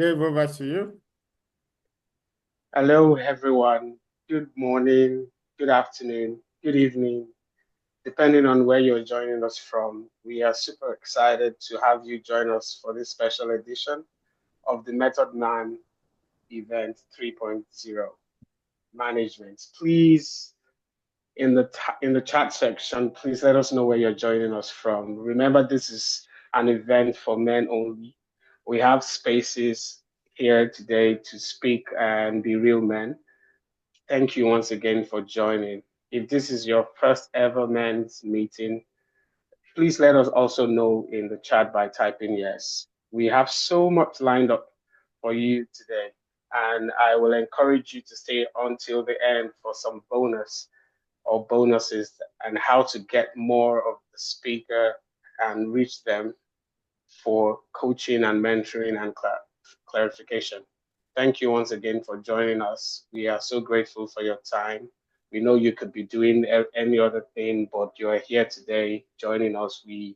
Dave, over to you. Hello, everyone. Good morning, good afternoon, good evening, depending on where you're joining us from. We are super excited to have you join us for this special edition of the Method Man event 3.0 management. Please, in the chat section, please let us know where you're joining us from. Remember, this is an event for men only. We have spaces here today to speak and be real men. Thank you once again for joining. If this is your first ever men's meeting, please let us also know in the chat by typing yes. We have so much lined up for you today, and I will encourage you to stay until the end for some bonus or bonuses and how to get more of the speaker and reach them for coaching and mentoring and clarification. Thank you once again for joining us. We are so grateful for your time. We know you could be doing any other thing, but you are here today joining us. We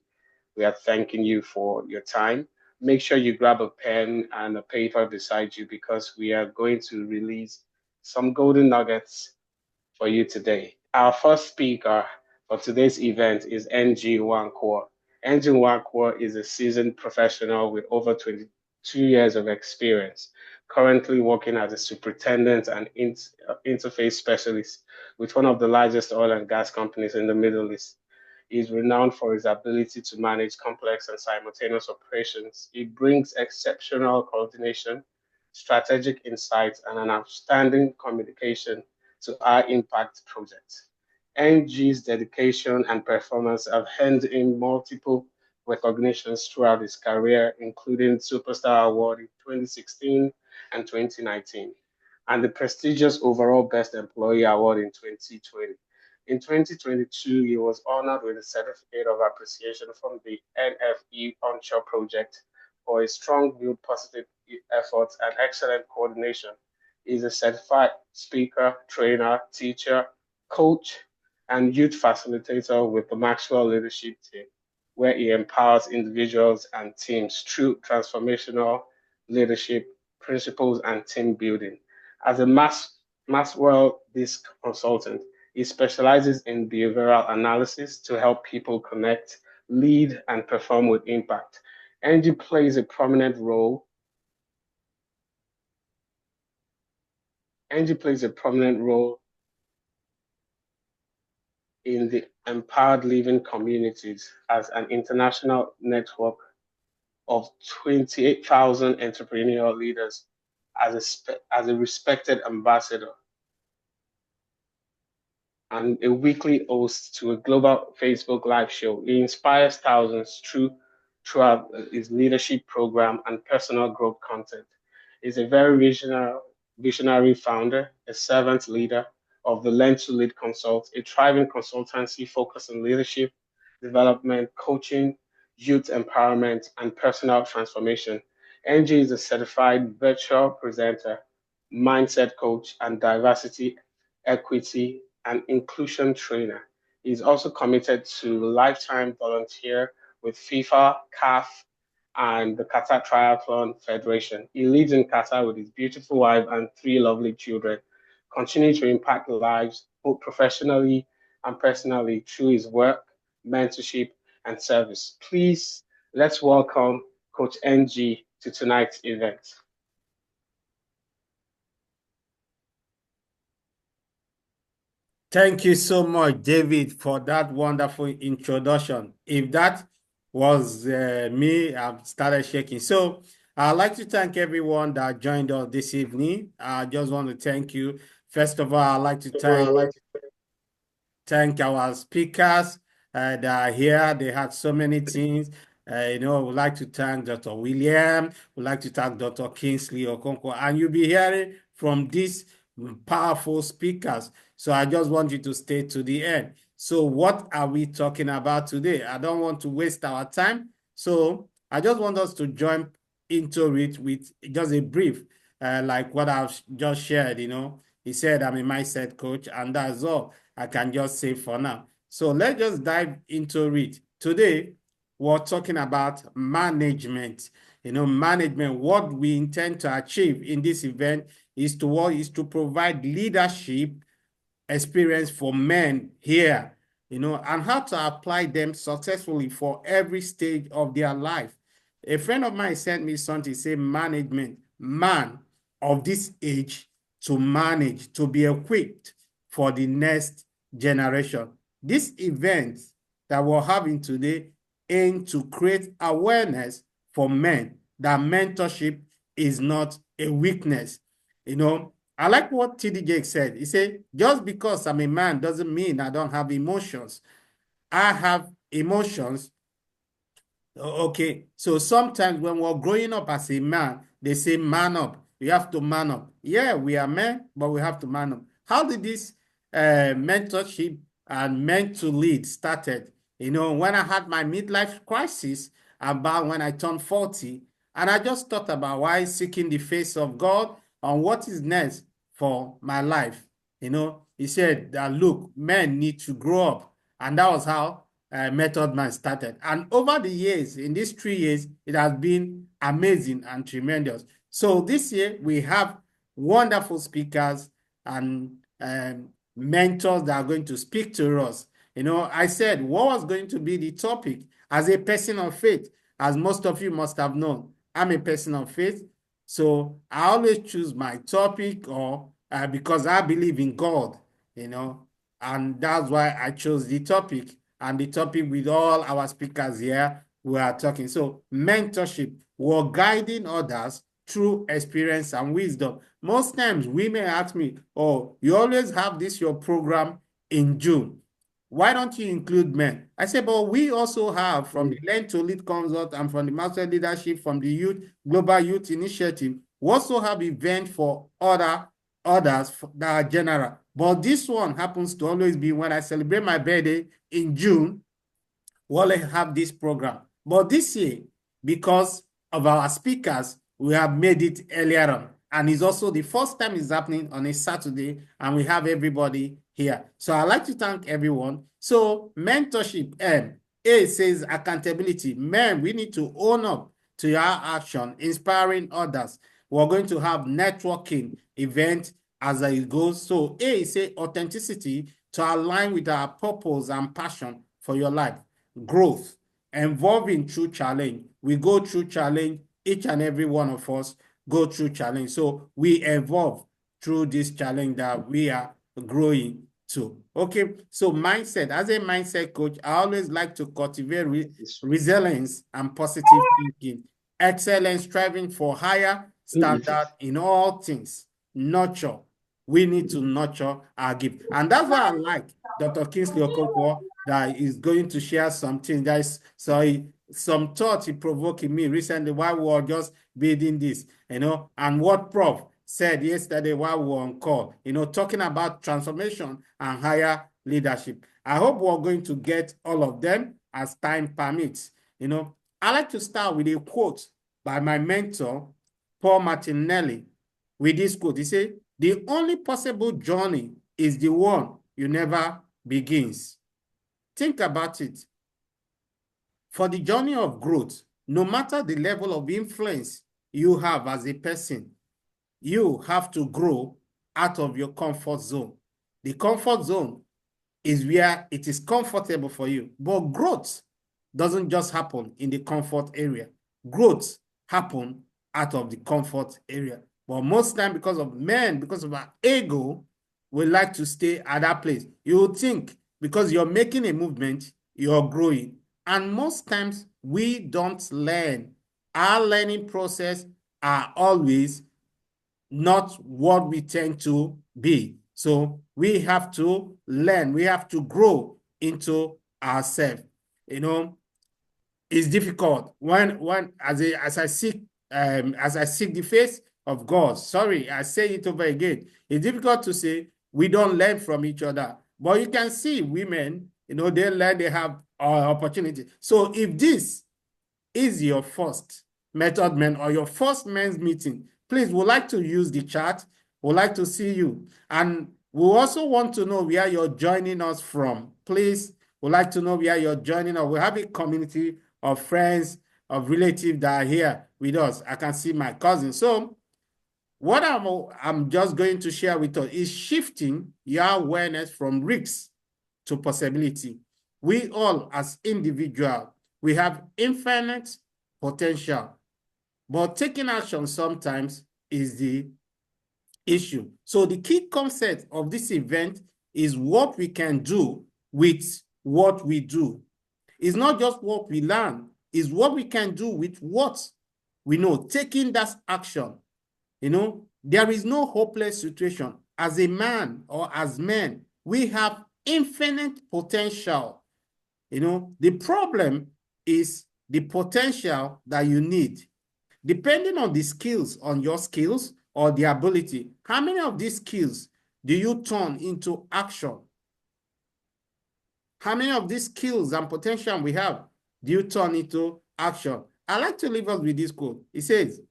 are thanking you for your time. Make sure you grab a pen and a paper beside you because we are going to release some golden nuggets for you today. Our first speaker for today's event is N.G.E.M.E.N.T. N.G.E.M.E.N.T is a seasoned professional with over 22 years of experience, currently working as a superintendent and interface specialist with one of the largest oil and gas companies in the Middle East. He is renowned for his ability to manage complex and simultaneous operations. He brings exceptional coordination, strategic insights, and an outstanding communication to high impact projects. NG's dedication and performance have earned him multiple recognitions throughout his career, including Superstar Award in 2016 and 2019, and the prestigious Overall Best Employee Award in 2020. In 2022, he was honored with a certificate of appreciation from the NFE Onshore Project for his strong willed positive efforts and excellent coordination. He is a certified speaker, trainer, teacher, coach, and youth facilitator with the Maxwell Leadership Team, where he empowers individuals and teams through transformational leadership principles and team building. As a Maxwell Disc consultant, he specializes in behavioral analysis to help people connect, lead, and perform with impact. Angie plays a prominent role. Angie plays a prominent role in the empowered living communities as an international network of 28,000 entrepreneurial leaders as a respected ambassador and a weekly host to a global Facebook live show. He inspires thousands throughout his leadership program and personal growth content. He's a very visionary founder, a servant leader of the Learn to Lead Consult, a thriving consultancy focused on leadership, development, coaching, youth empowerment, and personal transformation. NG is a certified virtual presenter, mindset coach, and diversity, equity, and inclusion trainer. He's also committed to lifetime volunteer with FIFA, CAF, and the Qatar Triathlon Federation. He lives in Qatar with his beautiful wife and three lovely children, continuing to impact lives both professionally and personally through his work, mentorship, and service. Please let's welcome Coach NG to tonight's event. Thank you so much, David, for that wonderful introduction. If that was me, I've started shaking. So I'd like to thank everyone that joined us this evening. I just want to thank you. First of all, I'd like to thank our speakers that are here. They had so many things. We'd like to thank Dr. William. We'd like to thank Dr. Kingsley Okonkwo. And you'll be hearing from these powerful speakers. So I just want you to stay to the end. So what are we talking about today? I don't want to waste our time. So I just want us to jump into it with just a brief, like what I've just shared. He said, I'm a mindset coach, and that's all I can just say for now. So let's just dive into it. Today, we're talking about management. management. What we intend to achieve in this event is to provide leadership experience for men here, and how to apply them successfully for every stage of their life. A friend of mine sent me something, say management, man of this age to manage, to be equipped for the next generation. This event that we're having today aim to create awareness for men that mentorship is not a weakness. I like what TD Jakes said. He said, just because I'm a man doesn't mean I don't have emotions. I have emotions. Okay, so sometimes when we're growing up as a man, they say man up. You have to man up. Yeah, we are men, but we have to man up. How did this mentorship and meant to lead started? When I had my midlife crisis about when I turned 40, and I just thought about why seeking the face of God on what is next for my life. He said that, look, men need to grow up. And that was how Method Man started. And over the years, in these 3 years, it has been amazing and tremendous. So this year, we have wonderful speakers and mentors that are going to speak to us. I said, what was going to be the topic? As a person of faith, as most of you must have known, I'm a person of faith. So I always choose my topic or because I believe in God, and that's why I chose the topic. And the topic with all our speakers here, we are talking. So mentorship, we're guiding others through experience and wisdom. Most times women ask me, oh, you always have this, your program in June. Why don't you include men? I say, but we also have from the Learn to Lead Consult and from the Master Leadership, from the Global Youth Initiative, we also have events for others that are general. But this one happens to always be when I celebrate my birthday in June, we always have this program. But this year, because of our speakers, we have made it earlier on. And it's also the first time it's happening on a Saturday, and we have everybody here. So I'd like to thank everyone. So mentorship, A says accountability. Men, we need to own up to our action, inspiring others. We're going to have networking event as it goes. So A say authenticity to align with our purpose and passion for your life. Growth, involving through challenge. We go through challenge, each and every one of us go through challenge. So we evolve through this challenge that we are growing to. Okay, so mindset. As a mindset coach, I always like to cultivate resilience and positive thinking, excellence, striving for higher standard in all things, nurture. We need to nurture our gift. And that's why I like Dr. Kingsley Okonkwo that is going to share something. There's some thought he provoked in me recently while we were just building this, and what Prof said yesterday while we were on call, talking about transformation and higher leadership. I hope we're going to get all of them as time permits. I like to start with a quote by my mentor, Paul Martinelli, with this quote. He said, the only possible journey is the one you never begins. Think about it. For the journey of growth, no matter the level of influence you have as a person, you have to grow out of your comfort zone. The comfort zone is where it is comfortable for you. But growth doesn't just happen in the comfort area. Growth happens out of the comfort area. But most time, because of men, because of our ego, we like to stay at that place. You think because you're making a movement, you're growing. And most times we don't learn. Our learning process are always not what we tend to be. So we have to learn, we have to grow into ourselves. It's difficult when as I seek the face of God. Sorry, I say it over again. It's difficult to say we don't learn from each other. But you can see women, they learn, they have opportunity. So if this is your first Method Man or your first men's meeting, please, we'd like to use the chat. We'd like to see you. And we also want to know where you're joining us from. Please, we'd like to know where you're joining us. We have a community of friends, of relatives that are here. with us. I can see my cousin. So what I'm just going to share with us is shifting your awareness from risks to possibility. We all, as individuals, we have infinite potential, but taking action sometimes is the issue. So the key concept of this event is what we can do with what we do. It's not just what we learn, it's what we can do with what we know, taking that action. There is no hopeless situation. As a man or as men, we have infinite potential. The problem is the potential that you need. Depending on the skills, on your skills or the ability, how many of these skills do you turn into action? How many of these skills and potential we have do you turn into action? I like to leave us with this quote. It says,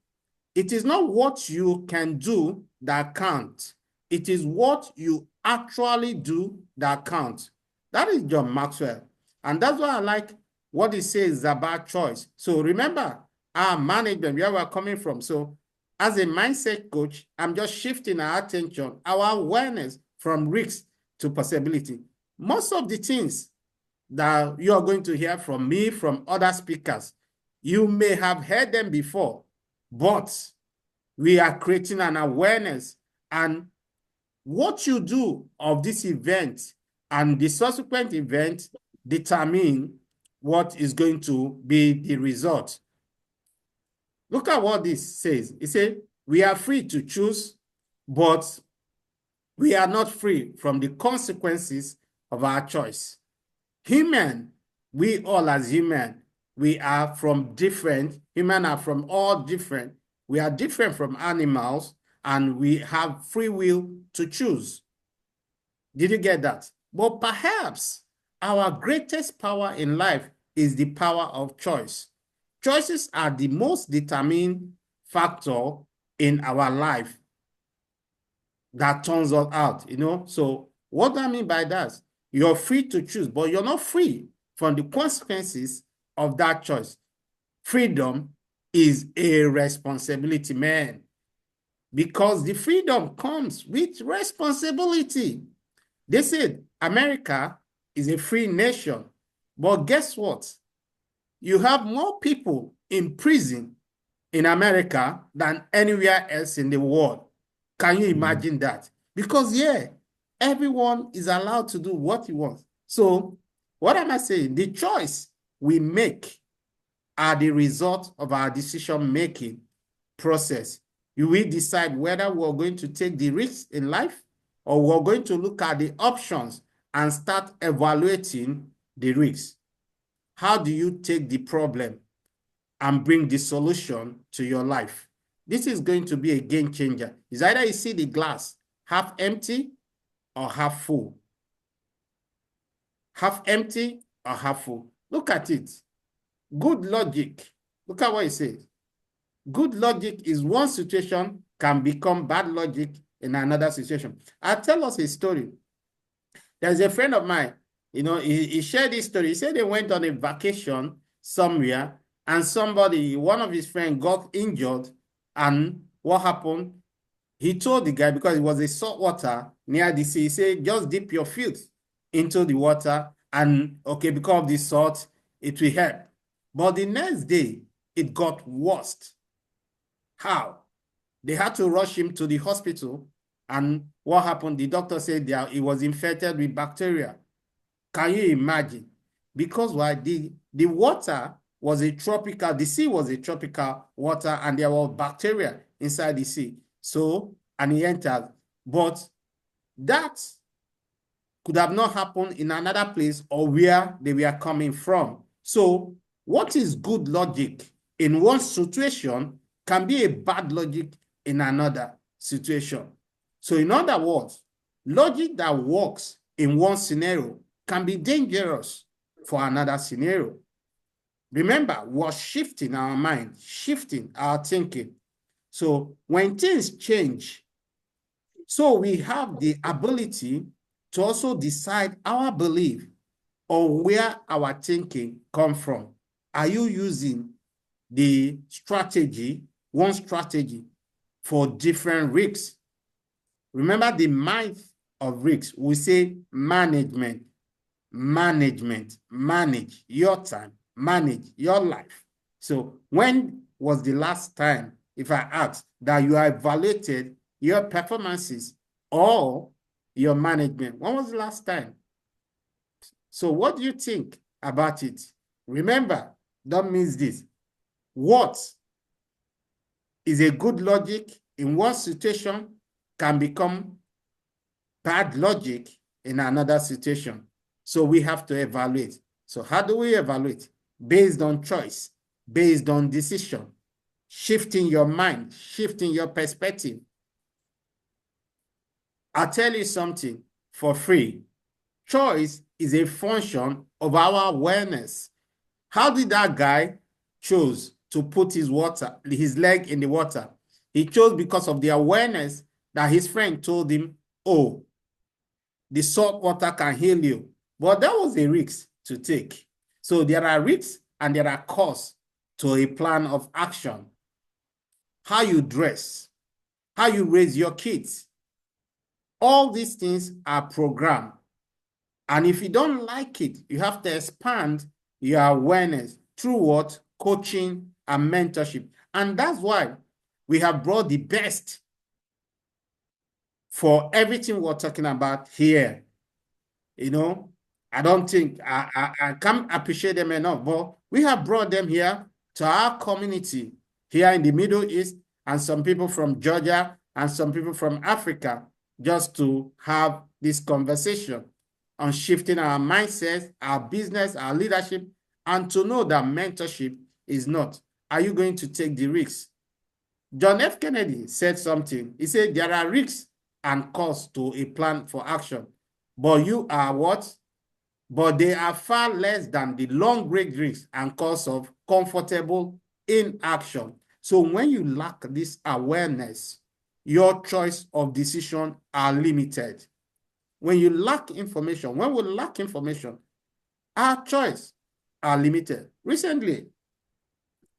it is not what you can do that counts. It is what you actually do that counts. That is John Maxwell. And that's why I like what he says about choice. So remember our management, where we're coming from. So as a mindset coach, I'm just shifting our attention, our awareness from risk to possibility. Most of the things that you are going to hear from me, from other speakers, you may have heard them before, but we are creating an awareness, and what you do of this event and the subsequent event determine what is going to be the result. Look at what this says. It says, we are free to choose, but we are not free from the consequences of our choice. Human, we all as human, we are from different, human are from all different. We are different from animals, and we have free will to choose. Did you get that? But perhaps our greatest power in life is the power of choice. Choices are the most determining factor in our life that turns us out, So what do I mean by that? You're free to choose, but you're not free from the consequences of that choice. Freedom is a responsibility, man, because the freedom comes with responsibility. They said America is a free nation, but guess what? You have more people in prison in America than anywhere else in the world. Can you imagine that? Because, yeah, everyone is allowed to do what he wants. So what am I saying? The choice we make are the result of our decision-making process. You will decide whether we're going to take the risks in life, or we're going to look at the options and start evaluating the risks. How do you take the problem and bring the solution to your life? This is going to be a game changer. It's either you see the glass half empty or half full. Half empty or half full. Look at it. Good logic. Look at what it says. Good logic is one situation can become bad logic in another situation. I'll tell us a story. There's a friend of mine, he shared this story. He said they went on a vacation somewhere, and one of his friends got injured. And what happened? He told the guy, because it was a salt water near the sea, he said, just dip your feet into the water, and okay, because of the salt, it will help. But the next day, it got worse. How? They had to rush him to the hospital. And what happened? The doctor said that he was infected with bacteria. Can you imagine? Because why? The water was the sea was a tropical water, and there was bacteria inside the sea. So, and he entered. But that could have not happened in another place or where they were coming from. So, what is good logic in one situation can be a bad logic in another situation. So, in other words, logic that works in one scenario can be dangerous for another scenario. Remember, we're shifting our mind, shifting our thinking. So when things change, so we have the ability to also decide our belief or where our thinking come from. Are you using the strategy, one strategy for different risks. Remember the mind of risks. We say management, manage your time, manage your life. So when was the last time, if I ask, that you evaluated your performances or your management? When was the last time? So what do you think about it? Remember, don't miss this. What is a good logic in one situation can become bad logic in another situation. So we have to evaluate. So how do we evaluate? Based on choice, based on decision, shifting your mind, shifting your perspective. I'll tell you something for free. Choice is a function of our awareness. How did that guy choose to put his leg in the water? He chose because of the awareness that his friend told him, oh, the salt water can heal you. But that was a risk to take. So there are risks and there are costs to a plan of action. How you dress, how you raise your kids. All these things are programmed. And if you don't like it, you have to expand your awareness through what? Coaching and mentorship. And that's why we have brought the best for everything we're talking about here. You know, I don't think I can't appreciate them enough, but we have brought them here to our community here in the Middle East, and some people from Georgia and some people from Africa, just to have this conversation on shifting our mindsets, our business, our leadership, and to know that mentorship is not, are you going to take the risks? John F. Kennedy said something. He said, there are risks and costs to a plan for action, but you are what? But they are far less than the long-range risks and costs of comfortable inaction. So when you lack this awareness, your choice of decision are limited. When you lack information, when we lack information, our choice are limited. Recently,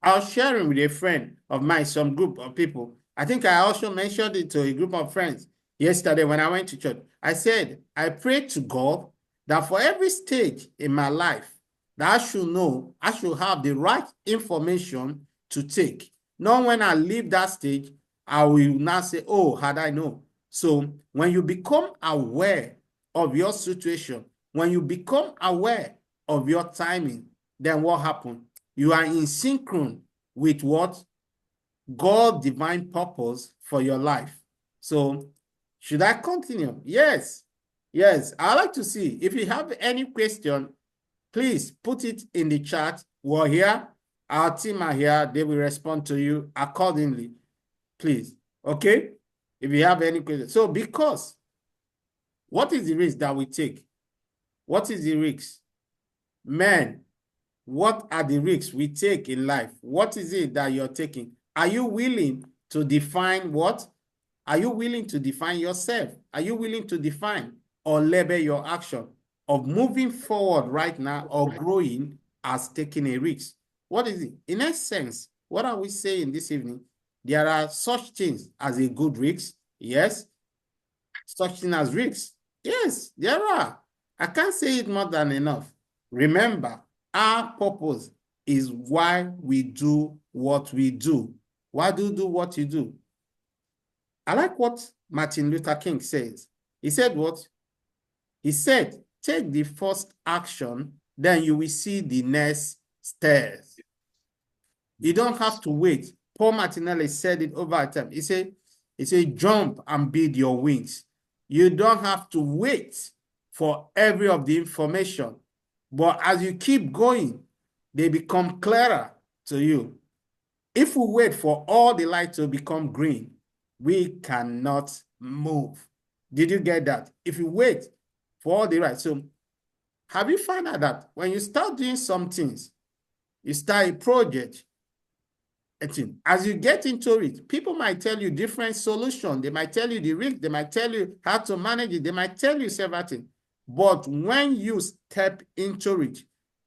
I was sharing with a friend of mine, some group of people. I think I also mentioned it to a group of friends yesterday when I went to church. I said, I pray to God that for every stage in my life, that I should know, I should have the right information to take. Not when I leave that stage, I will now say, oh, had I known. So when you become aware of your situation, when you become aware of your timing, then what happened? You are in synchron with what? God's divine purpose for your life. So should I continue? Yes. Yes. I'd like to see. If you have any question, please put it in the chat. We're here. Our team are here. They will respond to you accordingly. Please. Okay? If you have any questions. So because what is the risk that we take? What is the risk? Men, what are the risks we take in life? What is it that you're taking? Are you willing to define what? Are you willing to define yourself? Are you willing to define or label your action of moving forward right now or growing as taking a risk? What is it? In essence, what are we saying this evening? There are such things as a good risk. Yes. Such thing as risks. Yes, there are. I can't say it more than enough. Remember, our purpose is why we do what we do. Why do you do what you do? I like what Martin Luther King says. He said what? He said, take the first action, then you will see the next stairs. You don't have to wait. Paul Martinelli said it over time. He said, jump and build your wings. You don't have to wait for every of the information. But as you keep going, they become clearer to you. If we wait for all the light to become green, we cannot move. Did you get that? If you wait for all the light. So have you found out that when you start doing some things, you start a project, as you get into it, people might tell you different solutions. They might tell you the risk. They might tell you how to manage it. They might tell you several things. But when you step into it,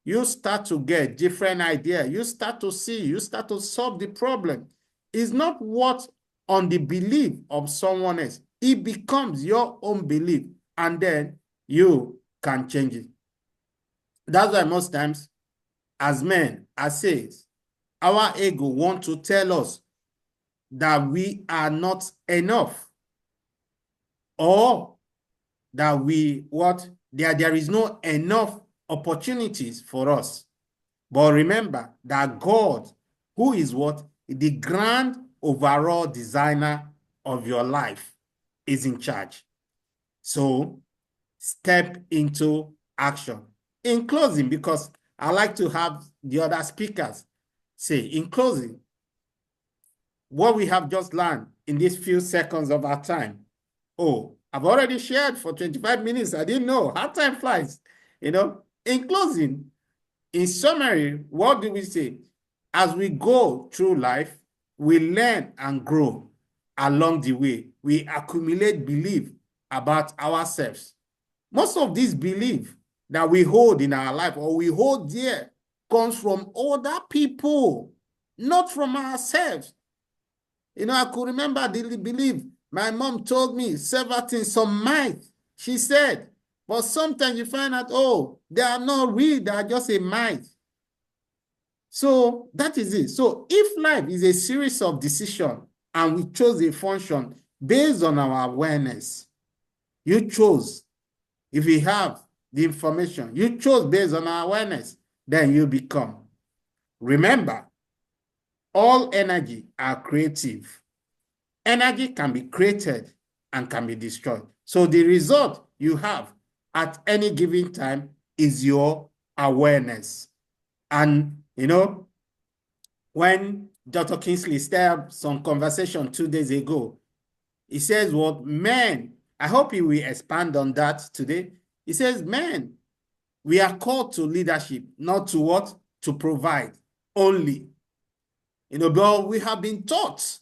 you start to get different ideas. You start to see, you start to solve the problem. It's not what on the belief of someone else. It becomes your own belief, and then you can change it. That's why most times, as men, as says, our ego want to tell us that we are not enough, or that there is no enough opportunities for us. But remember that God, who is what? The grand overall designer of your life, is in charge. So step into action. In closing, because I like to have the other speakers say, in closing, what we have just learned in these few seconds of our time. Oh, I've already shared for 25 minutes. I didn't know how time flies. In closing, in summary, what do we say? As we go through life, we learn and grow along the way. We accumulate belief about ourselves. Most of this belief that we hold in our life, or we hold dear, comes from other people, not from ourselves. I could remember the belief my mom told me several things, some might, she said, but sometimes you find out, oh, they are not real, they are just a might. So that is it. So if life is a series of decisions and we chose a function based on our awareness, you chose, if we have the information, you chose based on our awareness, then you become. Remember, all energy are creative. Energy can be created and can be destroyed. So the result you have at any given time is your awareness. And, when Dr. Kingsley started some conversation 2 days ago, he says, what men, I hope he will expand on that today. He says, men, we are called to leadership, not to what? To provide only. But we have been taught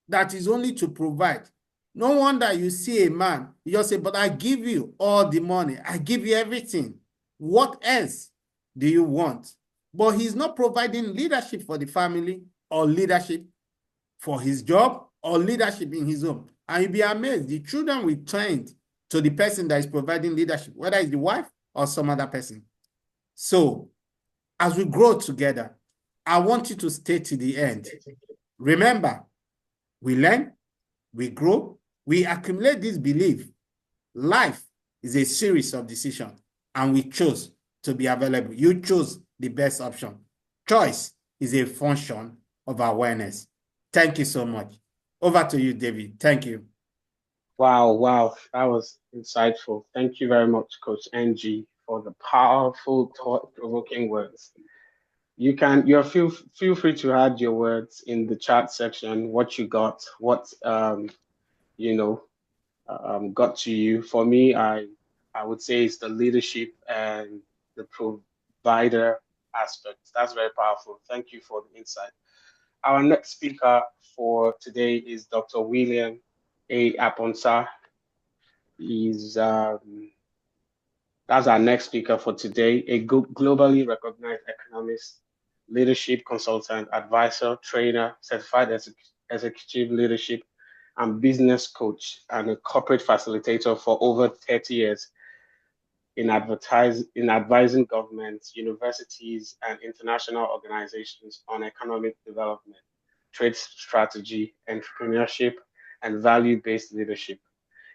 that is only to provide. No wonder you see a man, you just say, but I give you all the money. I give you everything. What else do you want? But he's not providing leadership for the family, or leadership for his job, or leadership in his home. And you'll be amazed. The children will turn to the person that is providing leadership, whether it's the wife or some other person. So as we grow together, I want you to stay to the end. Remember, we learn, we grow, we accumulate this belief. Life is a series of decisions, and we chose to be available. You chose the best option. Choice is a function of awareness. Thank you so much. Over to you, David. Thank you. Wow, that was insightful. Thank you very much, Coach NG, for the powerful, thought-provoking words. You're feel free to add your words in the chat section, what you got, what you know got to you. For me, I would say it's the leadership and the provider aspect. That's very powerful. Thank you for the insight. Our next speaker for today is Dr. William A. Aponsa. He's That's our next speaker for today, a globally recognized economist, leadership consultant, advisor, trainer, certified executive leadership and business coach, and a corporate facilitator for over 30 years in advising governments, universities, and international organizations on economic development, trade strategy, entrepreneurship, and value-based leadership.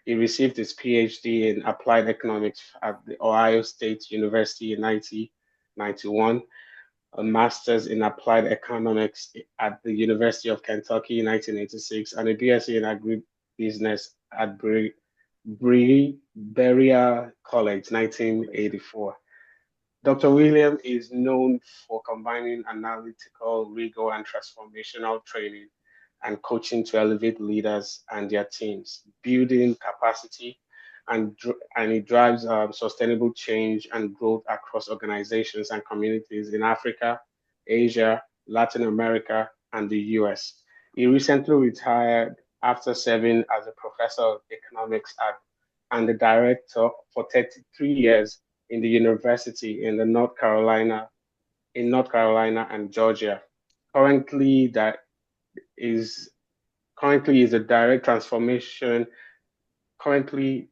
He received his PhD in applied economics at the Ohio State University in 1991, a master's in applied economics at the University of Kentucky in 1986, and a BSc in agribusiness at Berea College, 1984. Dr. William is known for combining analytical rigor and transformational training and coaching to elevate leaders and their teams, building capacity, and it drives sustainable change and growth across organizations and communities in Africa, Asia, Latin America, and the US. He recently retired after serving as a professor of economics and the director for 33 years in the university in the North Carolina in North Carolina and Georgia. Currently, that is currently is a direct transformation. Currently,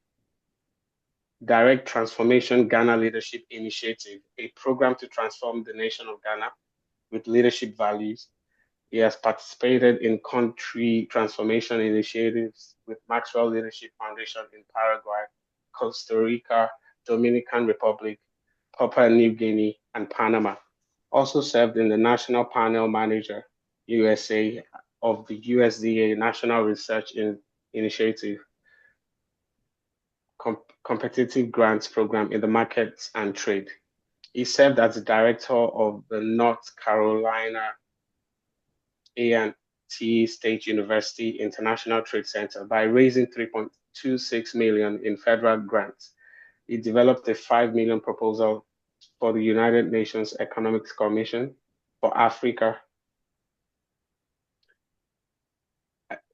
Direct Transformation Ghana Leadership Initiative, a program to transform the nation of Ghana with leadership values. He has participated in country transformation initiatives with Maxwell Leadership Foundation in Paraguay, Costa Rica, Dominican Republic, Papua New Guinea, and Panama. Also served in the National Panel Manager, USA, of the USDA National Research Initiative Competitive Grants Program in the Markets and Trade. He served as the director of the North Carolina A&T State University International Trade Center by raising 3.26 million in federal grants. He developed a 5 million proposal for the United Nations Economic Commission for Africa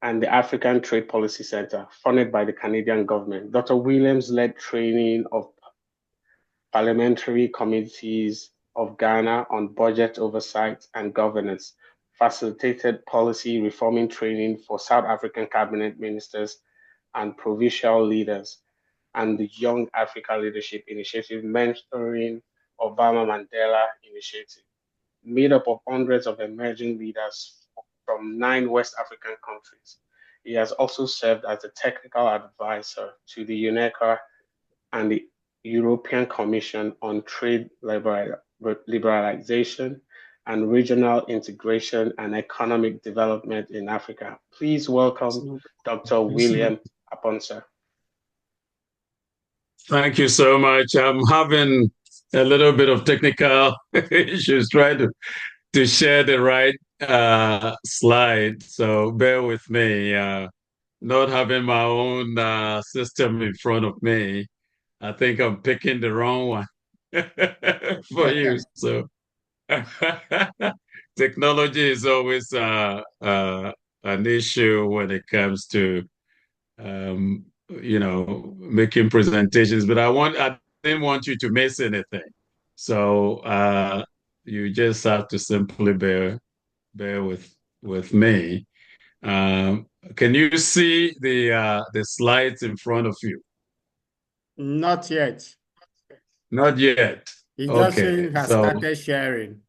and the African Trade Policy Center, funded by the Canadian government. Dr. Williams led training of parliamentary committees of Ghana on budget oversight and governance, facilitated policy reforming training for South African cabinet ministers and provincial leaders, and the Young Africa Leadership Initiative mentoring Obama Mandela Initiative, made up of hundreds of emerging leaders from 9 West African countries. He has also served as a technical advisor to the UNECA and the European Commission on Trade Liberalization and Regional Integration and Economic Development in Africa. Please welcome Dr. William Aponsa. Thank you so much. I'm having a little bit of technical issues trying to share the right slide, so bear with me. Not having my own system in front of me, I think I'm picking the wrong one for you. So technology is always an issue when it comes to making presentations, but I didn't want you to miss anything. So you just have to simply bear with me. Can you see the slides in front of you? Not yet. Not yet. He just Okay. saying has So started sharing,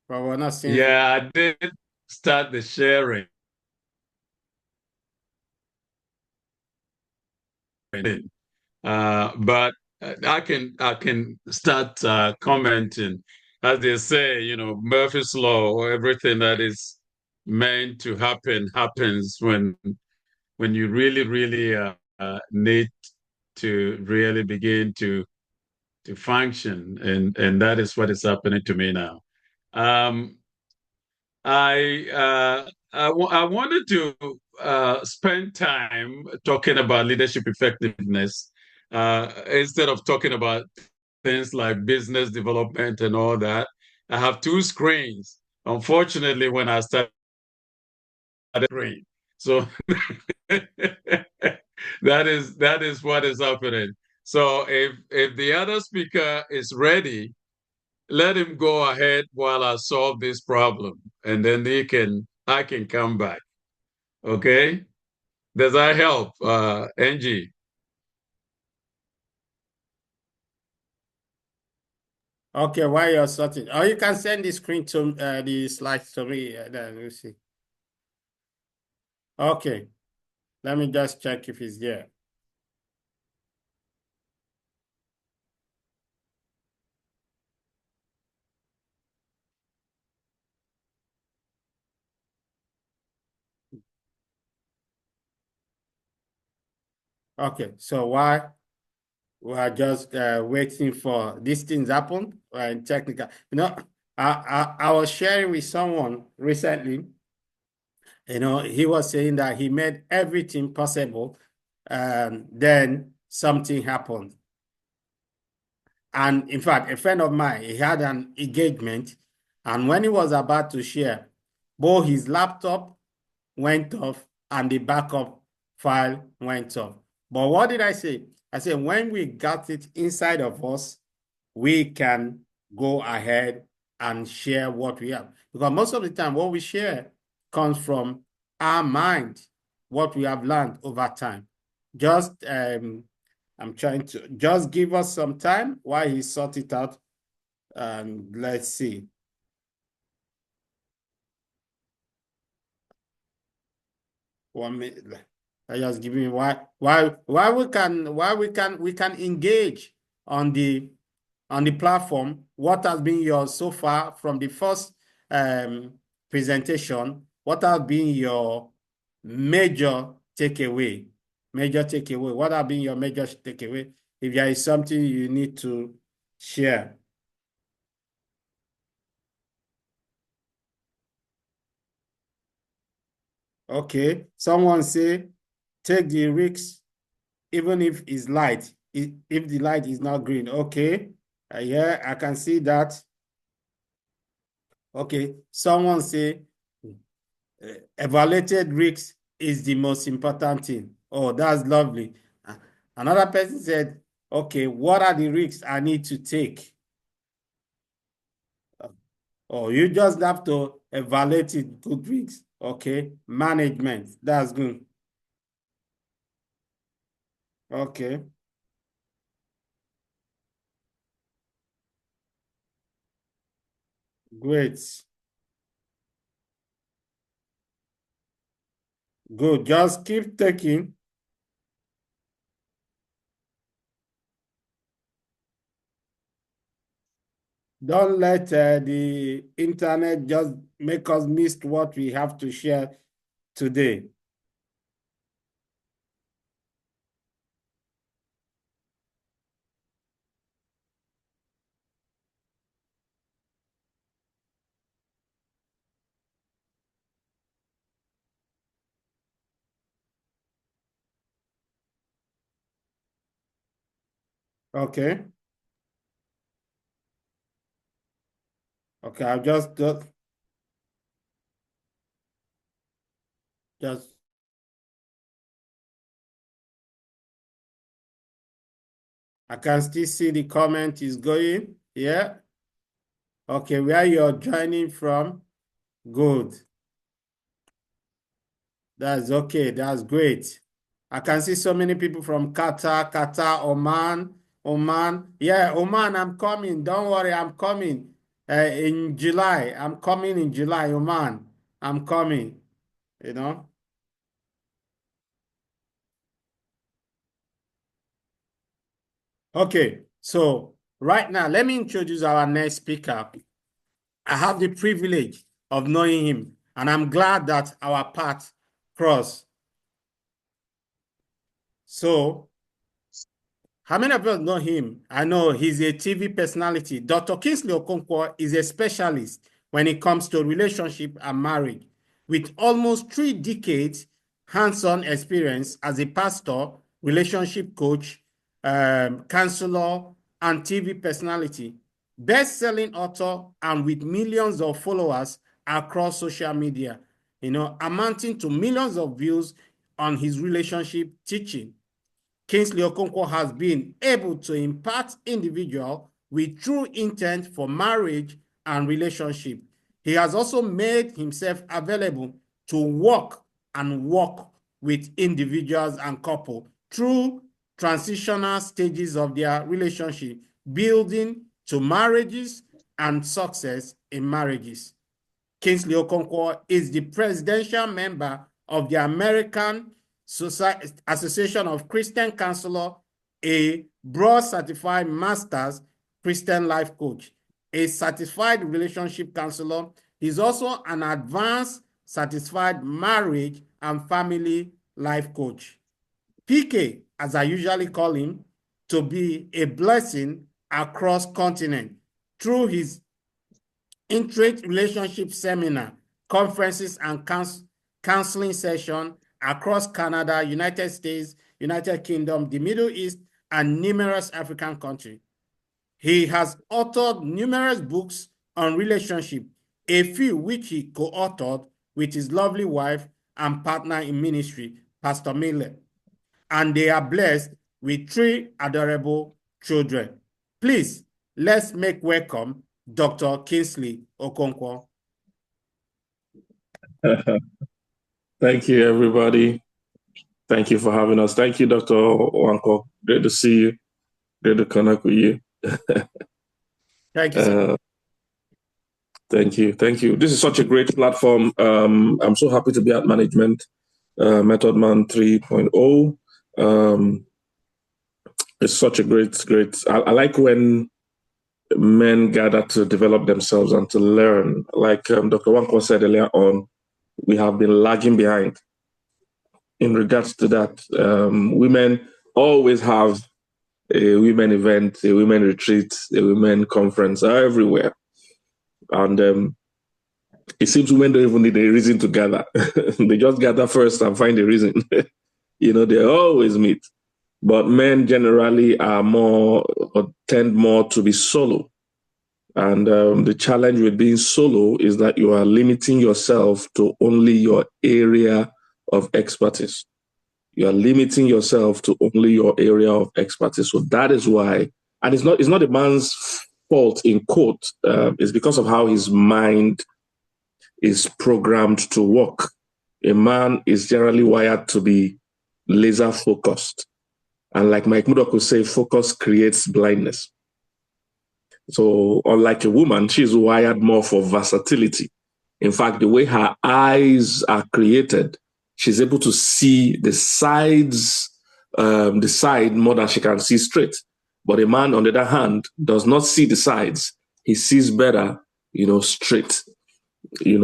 but we're not seeing it. yeah, I did start the sharing. But I can start commenting. As they say, Murphy's Law, everything that is meant to happen happens when you really, really need to really begin to function, and that is what is happening to me now. Um, I wanted to spend time talking about leadership effectiveness instead of talking about things like business development and all that. I have two screens. Unfortunately, when I started screen, so that is what is happening. So if the other speaker is ready, let him go ahead while I solve this problem, and then I can come back. Okay? Does that help, Angie? Okay, while you're sorting, or you can send the screen to the slides to me. Then we'll see. Okay, let me just check if it's there. Okay, so why we are just waiting for these things happen and technical. I was sharing with someone recently. He was saying that he made everything possible, and then something happened. And in fact, a friend of mine, he had an engagement, and when he was about to share, both his laptop went off and the backup file went off. But what did I say? I said, when we got it inside of us, we can go ahead and share what we have. Because most of the time, what we share comes from our mind, what we have learned over time. Just, I'm trying to just give us some time while he sort it out. And let's see. One minute. I just give me why we can engage on the platform. What has been your so far from the first presentation? What has been your major takeaway? Major takeaway. What have been your major takeaway? If there is something you need to share. Okay. Someone say, take the risks even if it's light, if the light is not green. Okay. Yeah, I can see that. Okay. Someone say, evaluated risks is the most important thing. Oh, that's lovely. Another person said, okay, what are the risks I need to take? Oh, you just have to evaluate it, good risks. Okay. Management. That's good. Okay. Great. Good. Just keep taking. Don't let the internet just make us miss what we have to share today. Okay. Okay. I'll just I can still see the comment is going. Yeah. Okay. Where you're joining from? Good. That's okay. That's great. I can see so many people from Qatar, Oman. Yeah, Oman, I'm coming. Don't worry, I'm coming. In July. I'm coming in July, Oman. I'm coming, you know. Okay, so right now, let me introduce our next speaker. I have the privilege of knowing him, and I'm glad that our paths cross. So, how many of us know him? I know he's a TV personality. Dr. Kingsley Okonkwo is a specialist when it comes to relationship and marriage. With almost 3 decades hands-on experience as a pastor, relationship coach, counselor, and TV personality, best-selling author, and with millions of followers across social media, amounting to millions of views on his relationship teaching. Kingsley Okonkwo has been able to impact individuals with true intent for marriage and relationship. He has also made himself available to work with individuals and couples through transitional stages of their relationship, building to marriages and success in marriages. Kingsley Okonkwo is the presidential member of the American Association of Christian Counselors, a broad certified master's Christian life coach, a certified relationship counselor. He's also an advanced certified marriage and family life coach. PK, as I usually call him, to be a blessing across continent through his intrate relationship seminar, conferences, and counseling session across Canada, United States, United Kingdom, the Middle East, and numerous African countries. He has authored numerous books on relationship, a few which he co-authored with his lovely wife and partner in ministry, Pastor Miller. And they are blessed with 3 adorable children. Please, let's make welcome Dr. Kingsley Okonkwo. Thank you, everybody. Thank you for having us. Thank you, Dr. Wanko. Great to see you. Great to connect with you. Thank you, sir. Thank you. Thank you. This is such a great platform. I'm so happy to be at Management Method Man 3.0. It's such a great. I like when men gather to develop themselves and to learn. Like Dr. Wanko said earlier on, we have been lagging behind in regards to that. Women always have a women event, a women retreat, a women conference everywhere. And it seems women don't even need a reason to gather. They just gather first and find a reason. They always meet. But men generally are more, or tend more to be solo. And the challenge with being solo is that you are limiting yourself to only your area of expertise. You are limiting yourself to only your area of expertise. So that is why, and it's not a man's fault in quote, it's because of how his mind is programmed to work. A man is generally wired to be laser focused. And like Mike Murdoch would say, focus creates blindness. So unlike a woman, she's wired more for versatility. In fact, the way her eyes are created, she's able to see the sides, the side more than she can see straight. But a man, on the other hand, does not see the sides. He sees better, straight.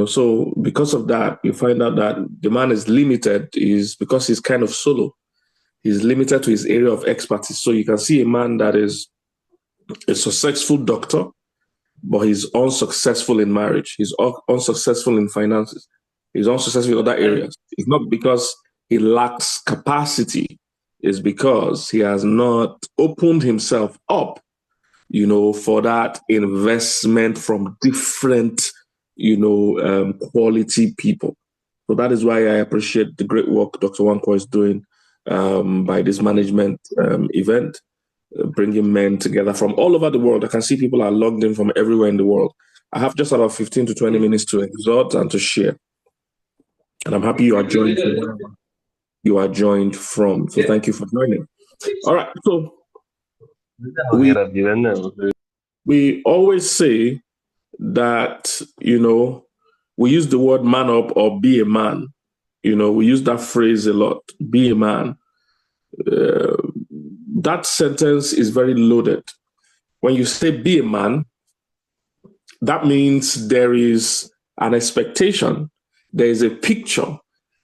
So because of that, you find out that the man is limited is because he's kind of solo. He's limited to his area of expertise. So you can see a man that is a successful doctor, but he's unsuccessful in marriage. He's unsuccessful in finances. He's unsuccessful in other areas. It's not because he lacks capacity. It's because he has not opened himself up, for that investment from different, quality people. So that is why I appreciate the great work Dr. Wanko is doing by this management event, bringing men together from all over the world. I can see people are logged in from everywhere in the world. I have just about 15 to 20 minutes to exhort and to share. And I'm happy you are joined from wherever you are joined from. So thank you for joining. All right. So we always say that, we use the word man up or be a man. We use that phrase a lot, be a man. That sentence is very loaded. When you say be a man, that means there is an expectation. There is a picture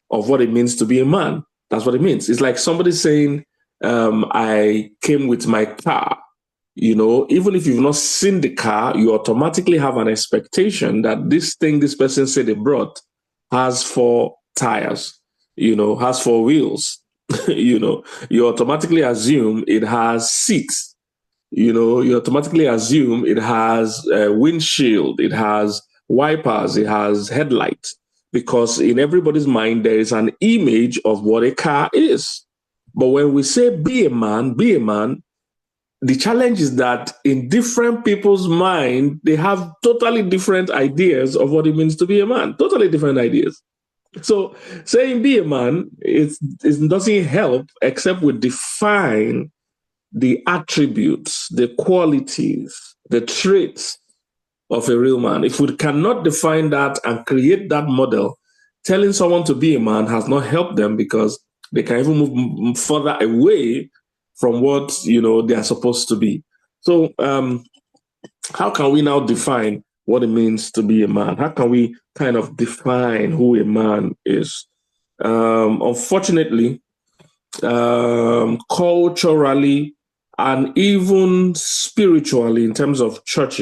of what it means to be a man. That's what it means. It's like somebody saying, I came with my car. Even if you've not seen the car, you automatically have an expectation that this thing this person said they brought has 4 tires, has 4 wheels. You automatically assume it has seats. You automatically assume it has a windshield, it has wipers, it has headlights, because in everybody's mind, there is an image of what a car is. But when we say be a man, the challenge is that in different people's mind, they have totally different ideas of what it means to be a man, totally different ideas. So saying be a man, it doesn't help except we define the attributes, the qualities, the traits of a real man. If we cannot define that and create that model, telling someone to be a man has not helped them, because they can even move further away from what they are supposed to be. So how can we now define what it means to be a man? How can we kind of define who a man is? Unfortunately, culturally and even spiritually, in terms of church,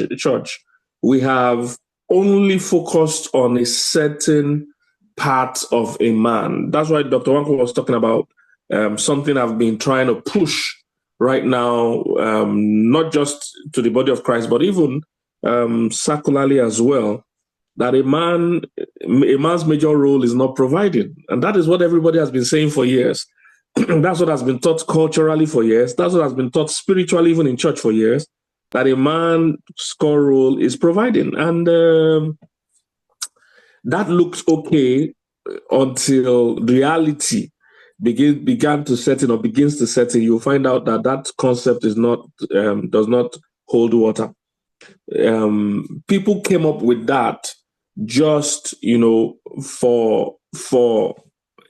we have only focused on a certain part of a man. That's why Dr. Wanko was talking about something I've been trying to push right now, not just to the body of Christ, but even secularly as well, that a man's major role is not provided. And that is what everybody has been saying for years. That's what has been taught culturally for years. That's what has been taught spiritually, even in church, for years. that a man's core role is providing. And that looks okay until reality began to set in or begins to set in. You'll find out that that concept is not does not hold water. People came up with that just for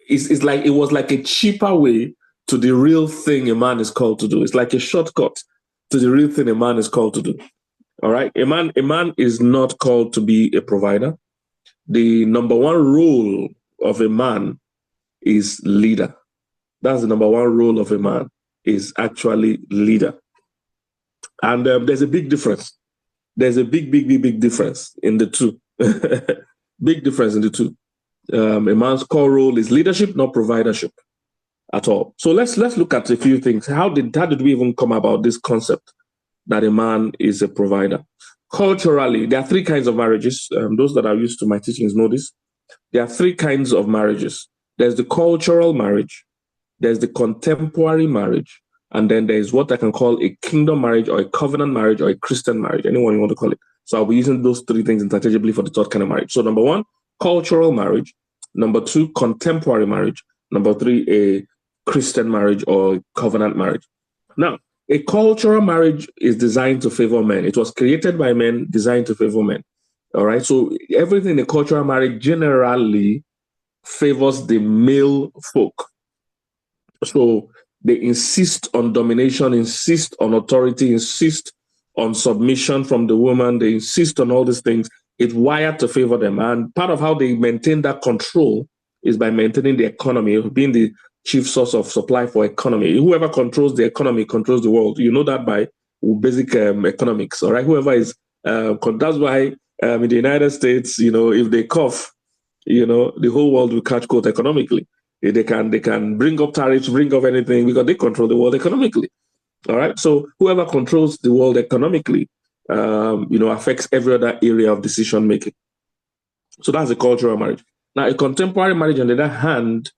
it's like it was like a cheaper way to the real thing a man is called to do. It's like a shortcut to the real thing a man is called to do. All right, a man is not called to be a provider. The number one role of a man is leader. That's the number one role of a man, is actually leader. And there's a big difference. There's a big difference in the two. Big difference in the two. A man's core role is leadership, not providership at all. So let's look at a few things. How did we even come about this concept that a man is a provider? Culturally, there are three kinds of marriages. Those that are used to my teachings know this. There are three kinds of marriages. There's the cultural marriage, there's the contemporary marriage, and then there's what I can call a kingdom marriage or a covenant marriage or a Christian marriage, anyone you want to call it. So I'll be using those three things interchangeably for the third kind of marriage. So number one, cultural marriage. Number two, contemporary marriage. Number three, a Christian marriage or covenant marriage. Now, a cultural marriage is designed to favor men. It was created by men, designed to favor men. All right. So everything in a cultural marriage generally favors the male folk. So they insist on domination, insist on authority, insist on submission from the woman. They insist on all these things. It's wired to favor them. And part of how they maintain that control is by maintaining the economy, being the chief source of supply for economy. Whoever controls the economy controls the world. You know that by basic economics. All right. Whoever is, that's why in the United States, if they cough, the whole world will catch cold economically. They can bring up tariffs, bring up anything because they control the world economically. All right. So whoever controls the world economically, affects every other area of decision making. So that's a cultural marriage. Now, a contemporary marriage, on the other hand,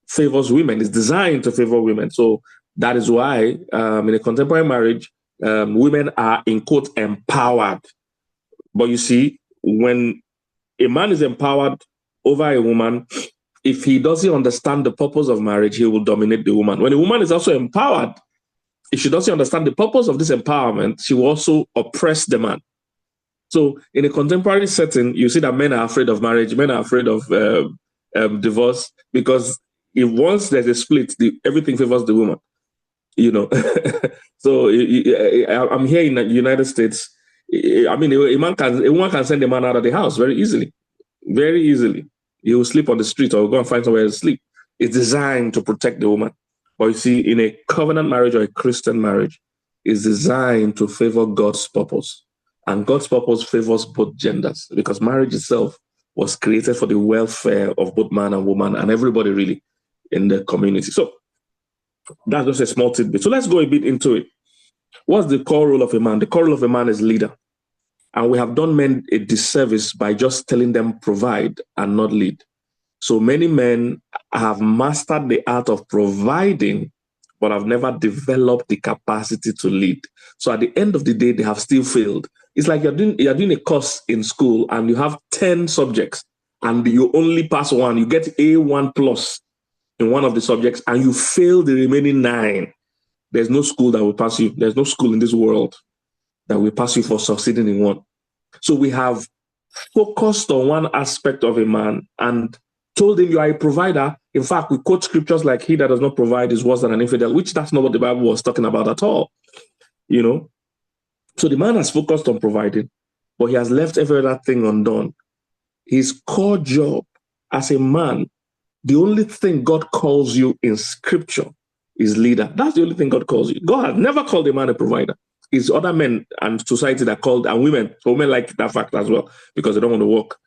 favors women. It's designed to favor women. So that is why in a contemporary marriage, women are, in quote, empowered. But you see, when a man is empowered over a woman, if he doesn't understand the purpose of marriage, he will dominate the woman. When a woman is also empowered, if she doesn't understand the purpose of this empowerment, she will also oppress the man. So in a contemporary setting, you see that men are afraid of marriage, men are afraid of divorce, because if once there's a split, everything favors the woman. So I'm here in the United States. I mean, a woman can send a man out of the house very easily. Very easily. He will sleep on the street or go and find somewhere to sleep. It's designed to protect the woman. But you see, in a covenant marriage or a Christian marriage, it's designed to favor God's purpose. And God's purpose favors both genders, because marriage itself was created for the welfare of both man and woman and everybody really in the community. So that's just a small tidbit. So let's go a bit into it. What's the core role of a man? The core role of a man is leader. And we have done men a disservice by just telling them provide and not lead. So many men have mastered the art of providing, but have never developed the capacity to lead. So at the end of the day, they have still failed. It's like you're doing a course in school and you have 10 subjects and you only pass one. You get A1 plus in one of the subjects and you fail the remaining 9. There's no school that will pass you. There's no school in this world that will pass you for succeeding in one. So we have focused on one aspect of a man and told him you are a provider. In fact, we quote scriptures like he that does not provide is worse than an infidel, which that's not what the Bible was talking about at all. So the man has focused on providing, but he has left every other thing undone. His core job as a man, the only thing God calls you in scripture is leader. That's the only thing God calls you. God has never called a man a provider. It's other men and society that called, and women. So women like that fact as well because they don't want to work,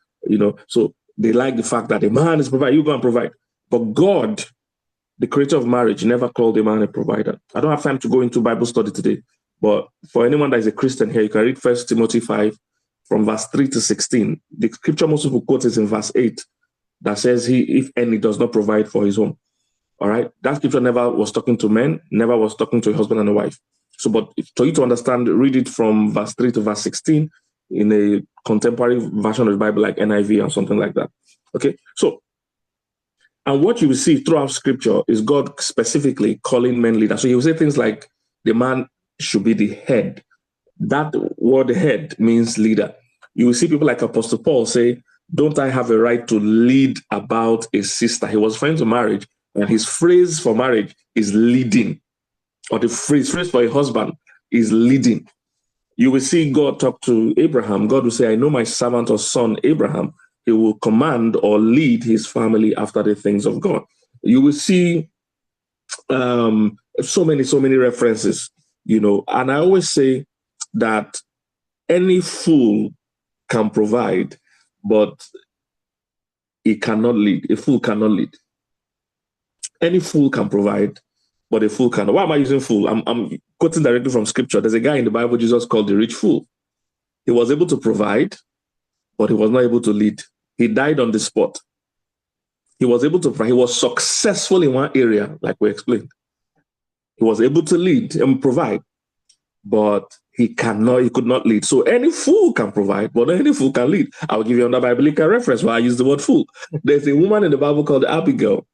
So they like the fact that a man is provider, you go and provide. But God, the creator of marriage, never called a man a provider. I don't have time to go into Bible study today, but for anyone that is a Christian here, you can read 1 Timothy 5 from verse 3 to 16. The scripture most people quote is in verse 8 that says, he, if any, does not provide for his home. All right. That scripture never was talking to men, never was talking to a husband and a wife. So, but for you to understand, read it from verse 3 to verse 16 in a contemporary version of the Bible like NIV or something like that. Okay, so, and what you will see throughout scripture is God specifically calling men leaders. So he will say things like, the man should be the head. That word head means leader. You will see people like Apostle Paul say, don't I have a right to lead about a sister? He was referring to marriage, and his phrase for marriage is leading, or the phrase for a husband is leading. You will see God talk to Abraham. God will say, I know my servant or son, Abraham. He will command or lead his family after the things of God. You will see so many references, and I always say that any fool can provide, but he cannot lead. A fool cannot lead. Any fool can provide, but a fool cannot. Why am I using fool? I'm quoting directly from scripture. There's a guy in the Bible Jesus called the rich fool. He was able to provide, but he was not able to lead. He died on the spot. He was able to provide. He was successful in one area, like we explained. He was able to lead and provide, but he could not lead. So any fool can provide, but any fool can lead. I'll give you another biblical reference where I use the word fool. There's a woman in the Bible called Abigail.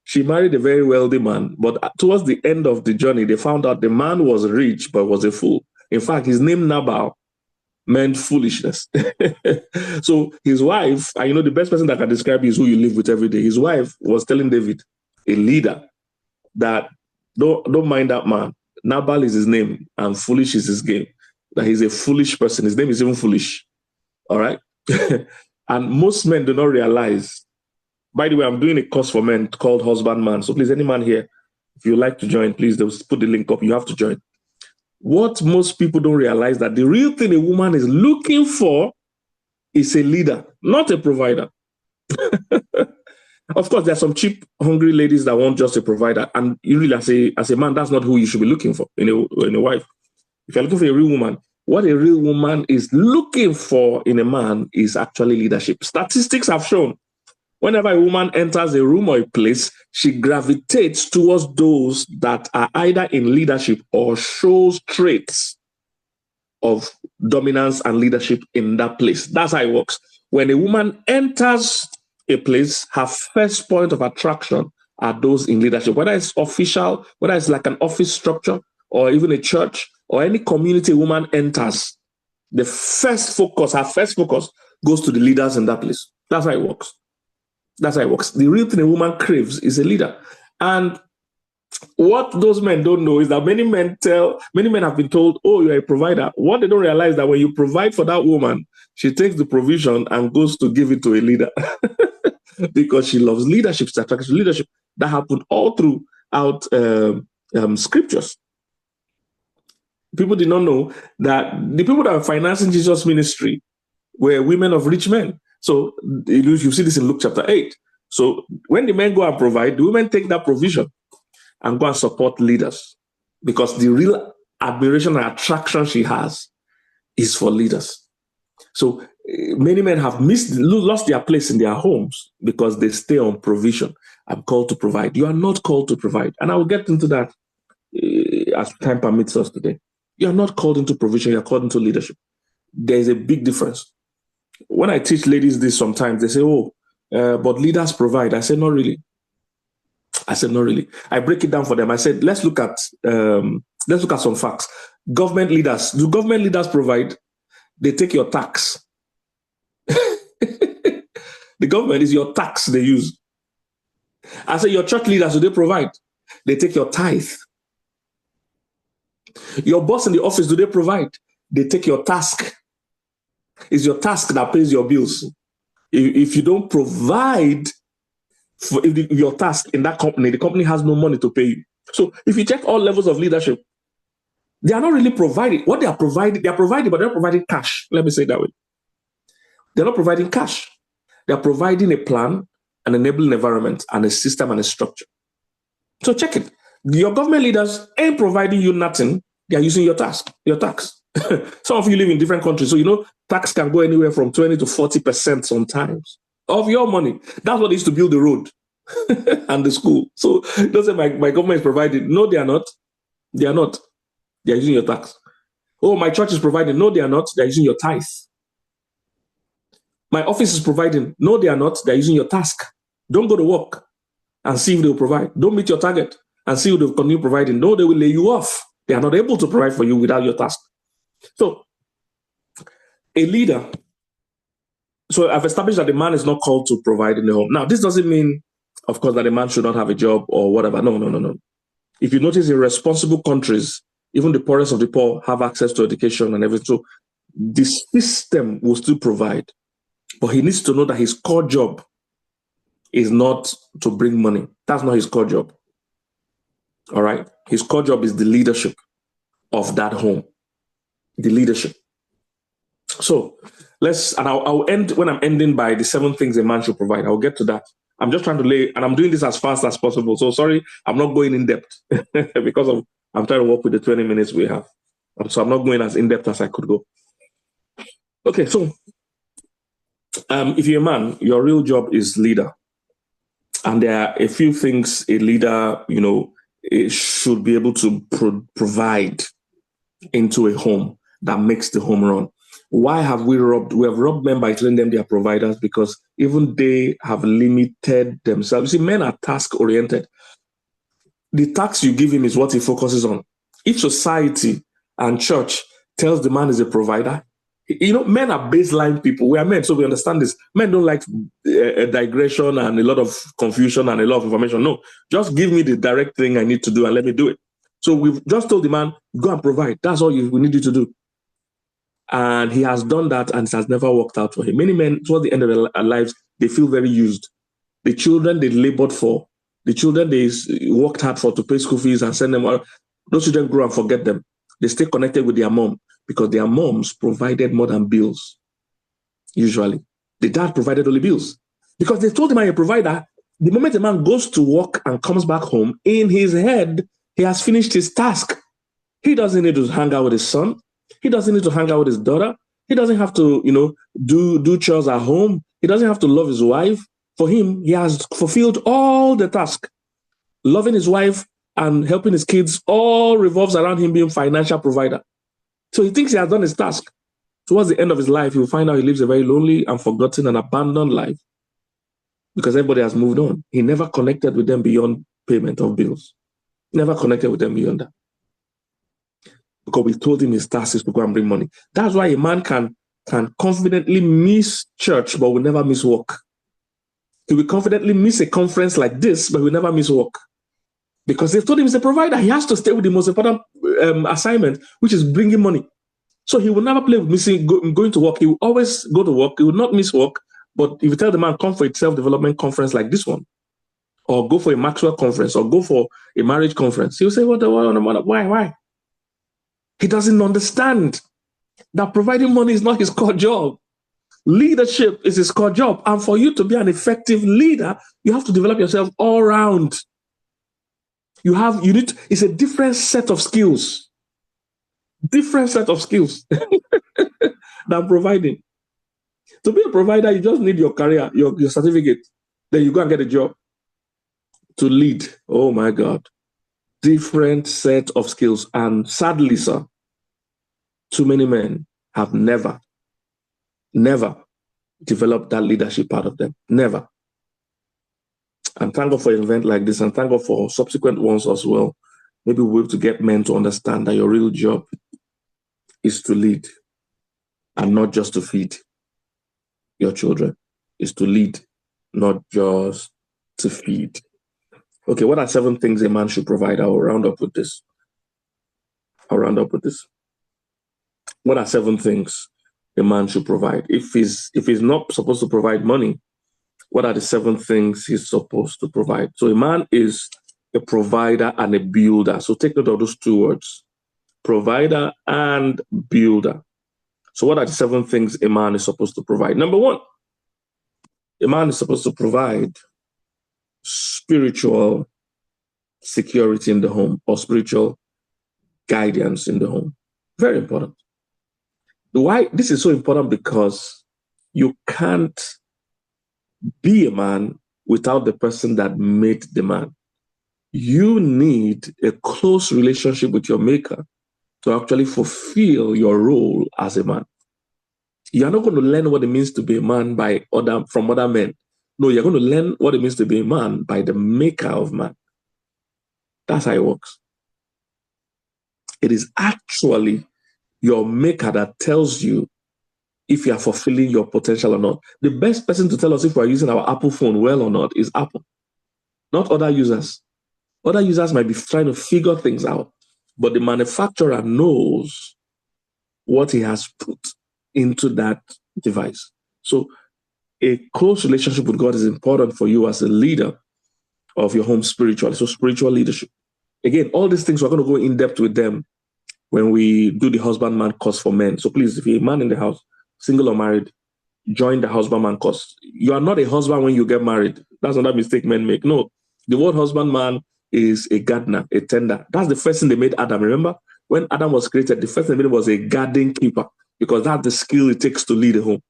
She married a very wealthy man, but towards the end of the journey, they found out the man was rich, but was a fool. In fact, his name Nabal meant foolishness. So his wife, and the best person that can describe you is who you live with every day. His wife was telling David, a leader, that don't mind that man. Nabal is his name, and foolish is his game. That he's a foolish person. His name is even foolish. All right? And most men do not realize. By the way, I'm doing a course for men called Husbandman. So please, any man here, if you like to join, please, they'll put the link up. You have to join. What most people don't realize, that the real thing a woman is looking for is a leader, not a provider. Of course, there are some cheap, hungry ladies that want just a provider. And you really, as a man, that's not who you should be looking for in a wife. If you're looking for a real woman, what a real woman is looking for in a man is actually leadership. Statistics have shown whenever a woman enters a room or a place, she gravitates towards those that are either in leadership or shows traits of dominance and leadership in that place. That's how it works. When a woman enters a place, her first point of attraction are those in leadership, whether it's official, whether it's like an office structure, or even a church, or any community a woman enters. Her first focus goes to the leaders in that place. That's how it works. That's how it works. The real thing a woman craves is a leader. And what those men don't know is that many men have been told, oh, you're a provider. What they don't realize is that when you provide for that woman, she takes the provision and goes to give it to a leader because she loves leadership. She's attracted to leadership. That happened all throughout scriptures. People did not know that the people that were financing Jesus' ministry were women of rich men. So you see this in Luke chapter 8. So when the men go and provide, the women take that provision and go and support leaders, because the real admiration and attraction she has is for leaders. So many men have lost their place in their homes because they stay on provision. I'm called to provide. You are not called to provide. And I will get into that as time permits us today. You are not called into provision. You are called into leadership. There is a big difference. When I teach ladies this sometimes, they say, but leaders provide. I say, not really. I break it down for them. I said, let's look at some facts. Government leaders. Do government leaders provide? They take your tax. The government is your tax they use. I say, your church leaders, do they provide? They take your tithe. Your boss in the office, do they provide? They take your task. It's your task that pays your bills. If you don't provide for your task in that company, the company has no money to pay you. So if you check all levels of leadership, they are not really providing. What they are providing, but they're providing cash. Let me say it that way. They're not providing cash. They're providing a plan, an enabling environment, and a system and a structure. So check it. Your government leaders ain't providing you nothing. They are using your tax. Some of you live in different countries. So, tax can go anywhere from 20 to 40% sometimes of your money. That's what it is to build the road and the school. So don't say my government is providing. No, they are not. They are not. They are using your tax. Oh, my church is providing. No, they are not. They are using your tithe. My office is providing. No, they are not. They are using your task. Don't go to work and see if they'll provide. Don't meet your target and see if they'll continue providing. No, they will lay you off. They are not able to provide for you without your task. So, a leader. So, I've established that the man is not called to provide in the home. Now, this doesn't mean, of course, that a man should not have a job or whatever. No. If you notice in responsible countries, even the poorest of the poor have access to education and everything. So, the system will still provide. But he needs to know that his core job is not to bring money. That's not his core job. All right. His core job is the leadership of that home. The leadership. So I'll end when I'm ending by the 7 things a man should provide. I'll get to that. I'm just trying to lay, and I'm doing this as fast as possible. So sorry, I'm not going in depth because I'm trying to work with the 20 minutes we have. So I'm not going as in depth as I could go. Okay, so if you're a man, your real job is leader. And there are a few things a leader, should be able to provide into a home that makes the home run. Why have we have robbed men by telling them they are providers? Because even they have limited themselves. You see, men are task-oriented. The task you give him is what he focuses on. If society and church tells the man is a provider, men are baseline people. We are men, so we understand this. Men don't like a digression and a lot of confusion and a lot of information. No, just give me the direct thing I need to do and let me do it. So we've just told the man, go and provide. That's all we need you to do. And he has done that and it has never worked out for him. Many men, towards the end of their lives, they feel very used. The children they labored for, the children they worked hard for to pay school fees and send them out, those children grow and forget them. They stay connected with their mom because their moms provided more than bills. Usually, the dad provided only bills because they told him, I'm a provider. The moment a man goes to work and comes back home, in his head, he has finished his task. He doesn't need to hang out with his son. He doesn't need to hang out with his daughter. He doesn't have to, do chores at home. He doesn't have to love his wife. For him, he has fulfilled all the tasks. Loving his wife and helping his kids all revolves around him being financial provider. So he thinks he has done his task. Towards the end of his life, he will find out he lives a very lonely and forgotten and abandoned life because everybody has moved on. He never connected with them beyond payment of bills. Never connected with them beyond that. Because we told him his task is to go and bring money. That's why a man can confidently miss church, but will never miss work. He will confidently miss a conference like this, but will never miss work. Because they've told him he's a provider. He has to stay with the most important assignment, which is bringing money. So he will never play with going to work. He will always go to work. He will not miss work. But if you tell the man, come for a self-development conference like this one, or go for a Maxwell conference, or go for a marriage conference, he will say, why? He doesn't understand that providing money is not his core job. Leadership is his core job. And for you to be an effective leader, you have to develop yourself all around. It's a different set of skills. Different set of skills than providing. To be a provider, you just need your career, your certificate. Then you go and get a job. To lead, oh my God. Different set of skills. And sadly, sir, too many men have never developed that leadership part of them. Never. And thank God for an event like this, and thank God for subsequent ones as well. Maybe we'll be able to get men to understand that your real job is to lead and not just to feed your children. Is to lead, not just to feed. Okay, what are 7 things a man should provide? I'll round up with this. What are 7 things a man should provide? If he's not supposed to provide money, what are the 7 things he's supposed to provide? So a man is a provider and a builder. So take note of those 2 words, provider and builder. So what are the 7 things a man is supposed to provide? Number 1, a man is supposed to provide spiritual security in the home or spiritual guidance in the home. Very important. Why this is so important? Because you can't be a man without the person that made the man. You need a close relationship with your maker to actually fulfill your role as a man. You're not going to learn what it means to be a man from other men. No, you're going to learn what it means to be a man by the maker of man. That's how it works. It is actually your maker that tells you if you are fulfilling your potential or not. The best person to tell us if we are using our Apple phone well or not is Apple, not other users. Other users might be trying to figure things out, but the manufacturer knows what he has put into that device. So a close relationship with God is important for you as a leader of your home spiritually. So spiritual leadership. Again, all these things, we're going to go in depth with them when we do the Husbandman course for men. So please, if you're a man in the house, single or married, join the Husbandman course. You are not a husband when you get married. That's another mistake men make. No, the word husbandman is a gardener, a tender. That's the first thing they made Adam. Remember, when Adam was created, the first thing they made was a garden keeper, because that's the skill it takes to lead a home.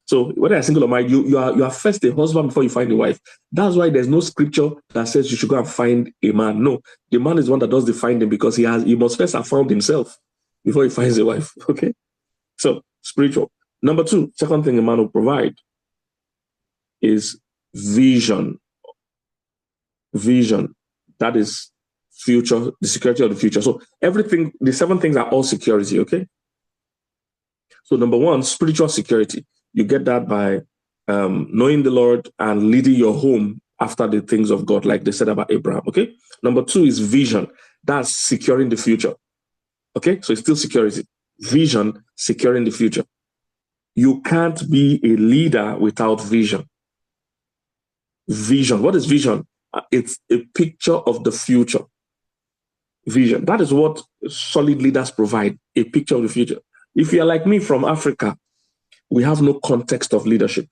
So whether you're single or married, you are first a husband before you find a wife. That's why there's no scripture that says you should go and find a man. No, the man is one that does the finding, because he must first have found himself before he finds a wife. Okay, so spiritual. Number two, second thing a man will provide is vision. Vision. That is future, the security of the future. So everything, the 7 things are all security. Okay. So number one, spiritual security. You get that by knowing the Lord and leading your home after the things of God, like they said about Abraham. Okay. Number 2 is vision. That's securing the future. Okay. So it's still security. Vision, securing the future. You can't be a leader without vision. Vision. What is vision? It's a picture of the future. Vision. That is what solid leaders provide, a picture of the future. If you're like me from Africa, we have no context of leadership.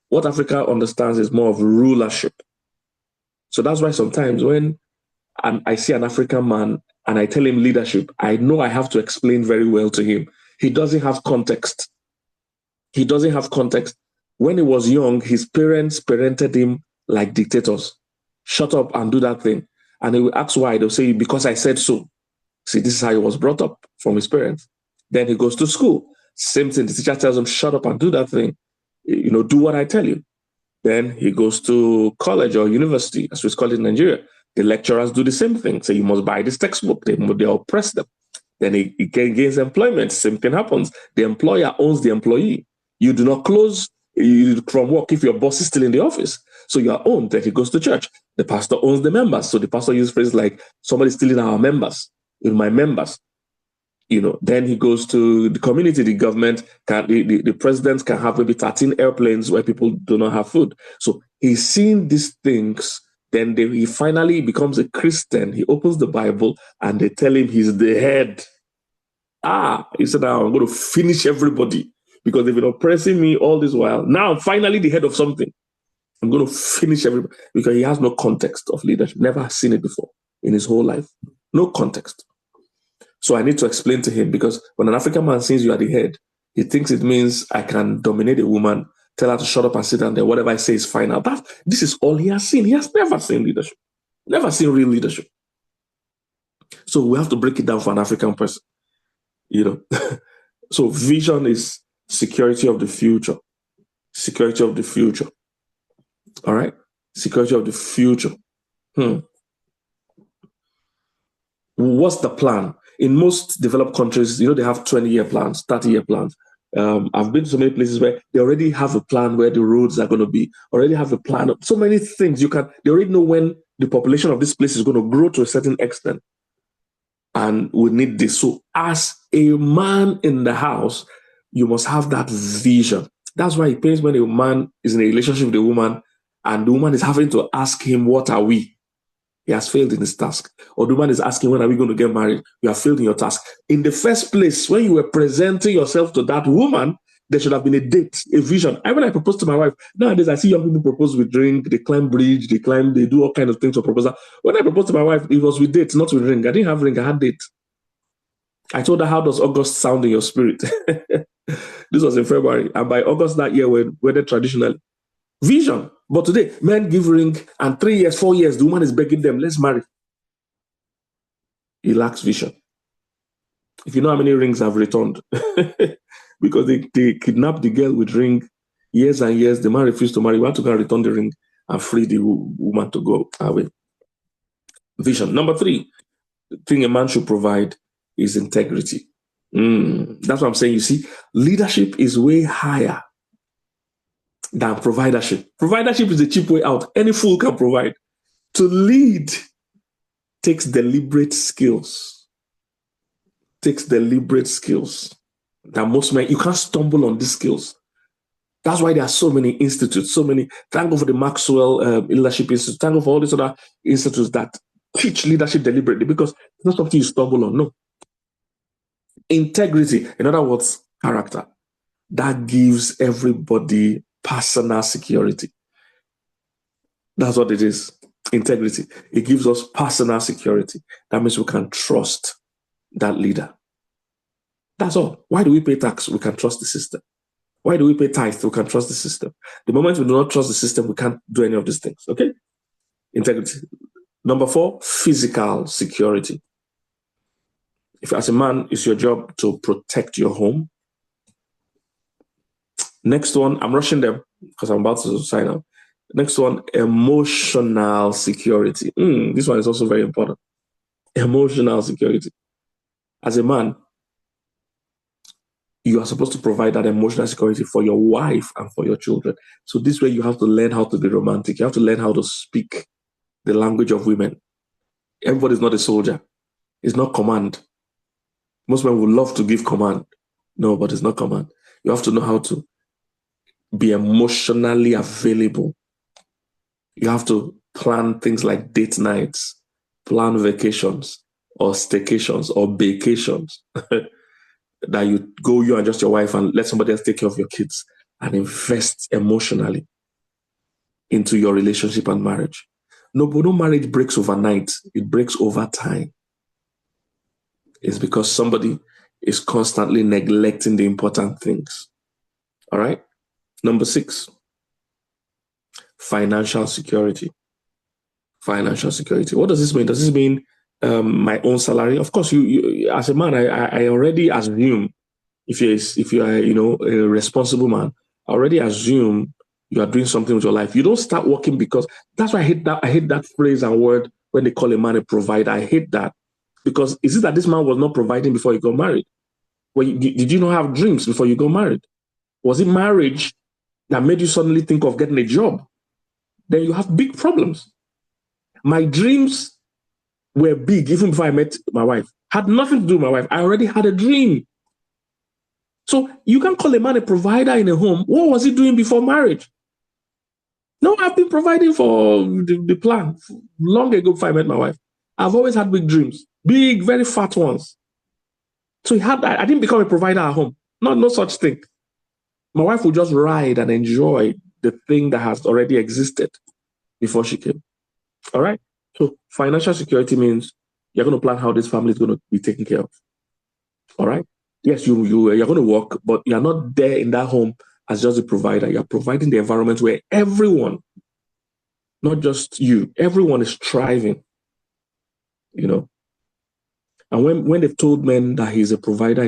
What Africa understands is more of rulership. So that's why sometimes when I see an African man and I tell him leadership, I know I have to explain very well to him. He doesn't have context. He doesn't have context. When he was young, his parents parented him like dictators. Shut up and do that thing. And he will ask why. They'll say, because I said so. See, this is how he was brought up from his parents. Then he goes to school. Same thing. The teacher tells him, shut up and do that thing. Do what I tell you. Then he goes to college or university, as we call it in Nigeria. The lecturers do the same thing. Say, you must buy this textbook. They oppress them. Then he gains employment. Same thing happens. The employer owns the employee. You do not close from work if your boss is still in the office. So you are owned. Then he goes to church. The pastor owns the members. So the pastor uses phrases like, somebody's stealing our members, with my members. Then he goes to the community, the government, the president can have maybe 13 airplanes where people do not have food. So he's seeing these things. Then he finally becomes a Christian. He opens the Bible and they tell him he's the head. He said, now I'm going to finish everybody because they've been oppressing me all this while. Now I'm finally the head of something. I'm going to finish everybody, because he has no context of leadership. Never seen it before in his whole life. No context. So I need to explain to him, because when an African man sees you are the head, he thinks it means I can dominate a woman, tell her to shut up and sit down there. Whatever I say is fine. Now, this is all he has seen. He has never seen leadership, never seen real leadership. So we have to break it down for an African person. So vision is security of the future. Security of the future. All right? Security of the future. What's the plan? In most developed countries, they have 20-year plans, 30-year plans. I've been to so many places where they already have a plan where the roads are going to be, already have a plan of so many things. They already know when the population of this place is going to grow to a certain extent. And we need this. So as a man in the house, you must have that vision. That's why it pains when a man is in a relationship with a woman and the woman is having to ask him, what are we? He has failed in his task. Or the woman is asking, when are we going to get married? You have failed in your task. In the first place, when you were presenting yourself to that woman, there should have been a date, a vision. When I proposed to my wife, nowadays I see young people propose with drink, they climb bridge, they do all kinds of things for proposal. When I proposed to my wife, it was with date, not with ring. I didn't have ring, I had date. I told her, how does August sound in your spirit? This was in February. And by August that year, we wedded traditionally. Vision. But today, men give ring, and 3 years, 4 years, the woman is begging them, let's marry. He lacks vision. If you know how many rings I've returned, because they kidnapped the girl with ring years and years, the man refused to marry. We had to go and return the ring and free the woman to go away. Vision. Number 3 thing a man should provide is integrity. That's what I'm saying. You see, leadership is way higher than providership. Providership is the cheap way out. Any fool can provide. To lead takes deliberate skills. That most men, you can't stumble on these skills. That's why there are so many institutes, so many. Thank God for the Maxwell Leadership Institute. Thank God for all these other institutes that teach leadership deliberately, because it's not something you stumble on. No. Integrity, in other words, character, that gives everybody personal security. That's what it is. Integrity. It gives us personal security. That means we can trust that leader. That's all. Why do we pay tax? We can trust the system. Why do we pay tithe? We can trust the system. The moment we do not trust the system, we can't do any of these things. Okay? Integrity. Number 4, physical security. If as a man, it's your job to protect your home. Next one, I'm rushing them because I'm about to sign up. Next one, emotional security. This one is also very important. Emotional security. As a man, you are supposed to provide that emotional security for your wife and for your children. So this way you have to learn how to be romantic. You have to learn how to speak the language of women. Everybody's not a soldier. It's not command. Most men would love to give command. No, but it's not command. You have to know how to be emotionally available. You have to plan things like date nights, plan vacations or staycations or vacations that you go, you and just your wife, and let somebody else take care of your kids, and invest emotionally into your relationship and marriage. No, but no marriage breaks overnight. It breaks over time. It's because somebody is constantly neglecting the important things. All right? Number 6, financial security. Financial security. What does this mean? Does this mean my own salary? Of course, you as a man, I already assume if you are a responsible man, I already assume you are doing something with your life. You don't start working because that's why I hate that phrase and word when they call a man a provider. I hate that, because is it that this man was not providing before he got married? Well, did you not have dreams before you got married? Was it marriage that made you suddenly think of getting a job? Then you have big problems. My dreams were big even before I met my wife. Had nothing to do with my wife. I already had a dream. So you can call a man a provider in a home. What was he doing before marriage? No, I've been providing for the plan long ago before I met my wife. I've always had big dreams, big, very fat ones. So I didn't become a provider at home. No such thing. My wife would just ride and enjoy the thing that has already existed before she came. All right? So financial security means you're going to plan how this family is going to be taken care of. All right? Yes, you're going to work, but you're not there in that home as just a provider. You're providing the environment where everyone, not just you, everyone is thriving. And when they've told men that he's a provider,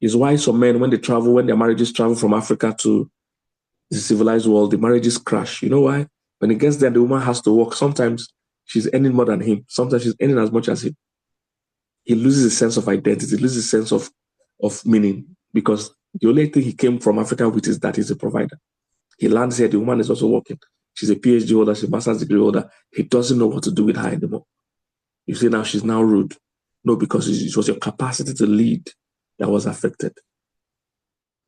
is why some men, when their marriages travel from Africa to the civilized world, the marriages crash. You know why? When it gets there, the woman has to work. Sometimes she's earning more than him. Sometimes she's earning as much as him. He loses a sense of identity, loses a sense of meaning, because the only thing he came from Africa with is that he's a provider. He lands here, the woman is also working. She's a PhD holder, she's a master's degree holder. He doesn't know what to do with her anymore. You see, now she's now rude. No, because it was your capacity to lead that was affected.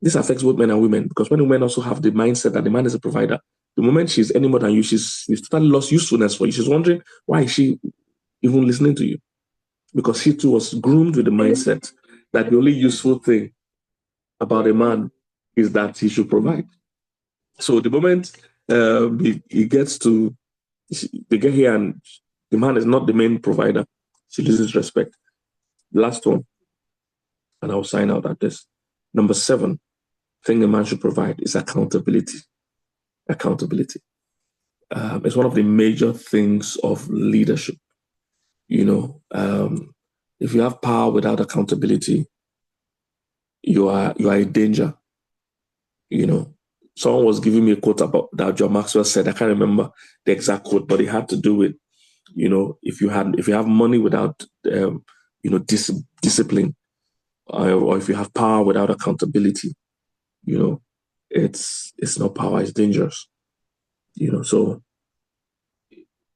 This affects both men and women, because when women also have the mindset that the man is a provider, the moment she's any more than you, she's totally lost usefulness for you. She's wondering, why is she even listening to you? Because she too was groomed with the mindset that the only useful thing about a man is that he should provide. So the moment they get here and the man is not the main provider, she loses respect. Last one, and I'll sign out at this. Number 7 thing a man should provide is accountability. Accountability. It's one of the major things of leadership. If you have power without accountability, you are in danger. You know, someone was giving me a quote about that John Maxwell said. I can't remember the exact quote, but it had to do with, if you have money without discipline, or if you have power without accountability, you know, it's not power, it's dangerous. So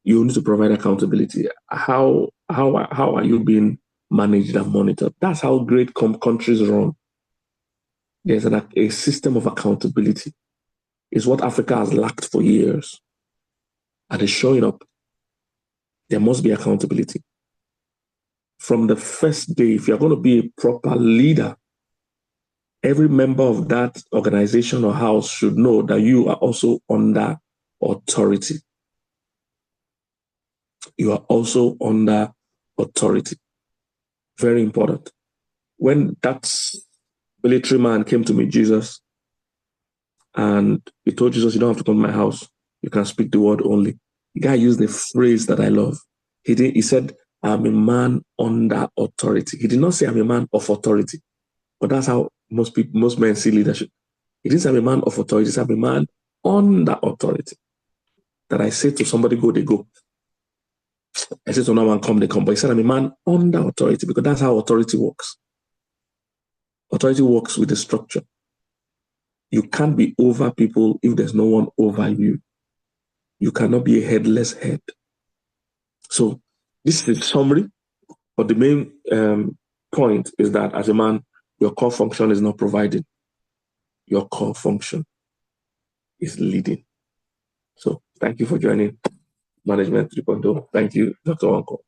you need to provide accountability. How are you being managed and monitored? That's how great countries run. There's a system of accountability. It's what Africa has lacked for years, and it's showing up. There must be accountability from the first day. If you're going to be a proper leader, every member of that organization or house should know that you are also under authority. You are also under authority. Very important. When that military man came to meet Jesus and he told Jesus, you don't have to come to my house. You can speak the word only. The guy used the phrase that I love. He said, I'm a man under authority. He did not say I'm a man of authority, but that's how most men see leadership. He didn't say I'm a man of authority. He said I'm a man under authority. That I say to somebody, go, they go. I say to another one, come, they come. But he said I'm a man under authority because that's how authority works. Authority works with the structure. You can't be over people if there's no one over you. You cannot be a headless head. So this is a summary, but the main point is that as a man, your core function is not providing. Your core function is leading. So thank you for joining Management 3.0. Thank you, Dr. Wanko.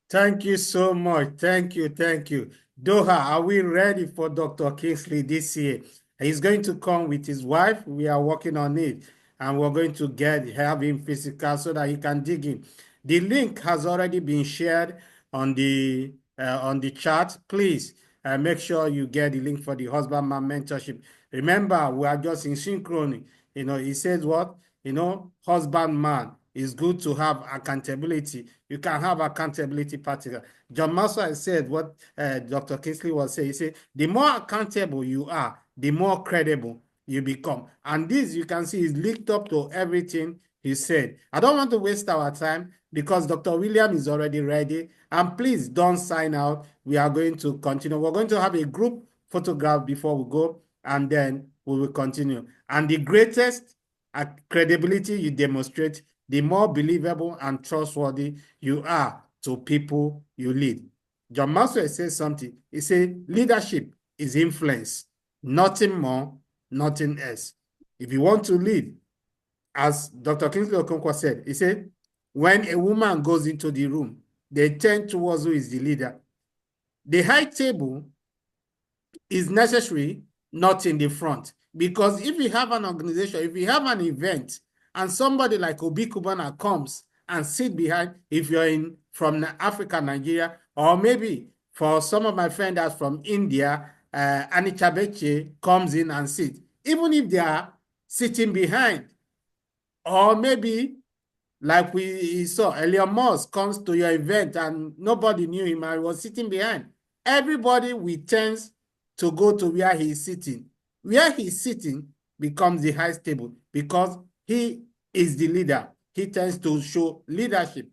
Thank you so much. Thank you. Thank you. Doha, are we ready for Dr. Kingsley this year? He's going to come with his wife. We are working on it. And we're going to have him physical so that he can dig in. The link has already been shared on the chat. Please make sure you get the link for the Husbandman mentorship. Remember, we are just in synchrony. He says what? Husbandman. It's good to have accountability. You can have accountability partner. John Maxwell said what Dr. Kingsley was saying. He said, the more accountable you are, the more credible you become. And this, you can see, is linked up to everything he said. I don't want to waste our time because Dr. William is already ready. And please don't sign out. We are going to continue. We're going to have a group photograph before we go, and then we will continue. And the greatest credibility you demonstrate, the more believable and trustworthy you are to people you lead. John Maxwell says something. He said, leadership is influence, nothing more, nothing else. If you want to lead, as Dr. Kingsley Okonkwo said, he said, when a woman goes into the room, they turn towards who is the leader. The high table is necessary, not in the front. Because if you have an organization, if you have an event, and somebody like Obi Kubana comes and sit behind, if you're from Africa, Nigeria, or maybe for some of my friends that's from India, Anita Beche comes in and sits. Even if they are sitting behind, or maybe like we saw, Elon Musk comes to your event and nobody knew him and was sitting behind. Everybody returns to go to where he's sitting. Where he's sitting becomes the highest table because he is the leader. He tends to show leadership.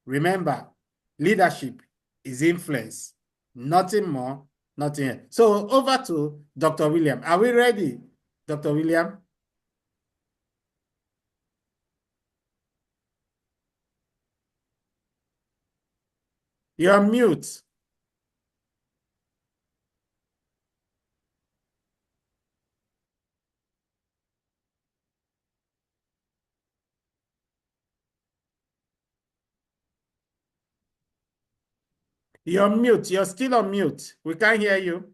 Remember, leadership is influence. Nothing more, nothing else. So over to Dr. William. Are we ready, Dr. William? You're on mute. You're on mute. You're still on mute. We can't hear you.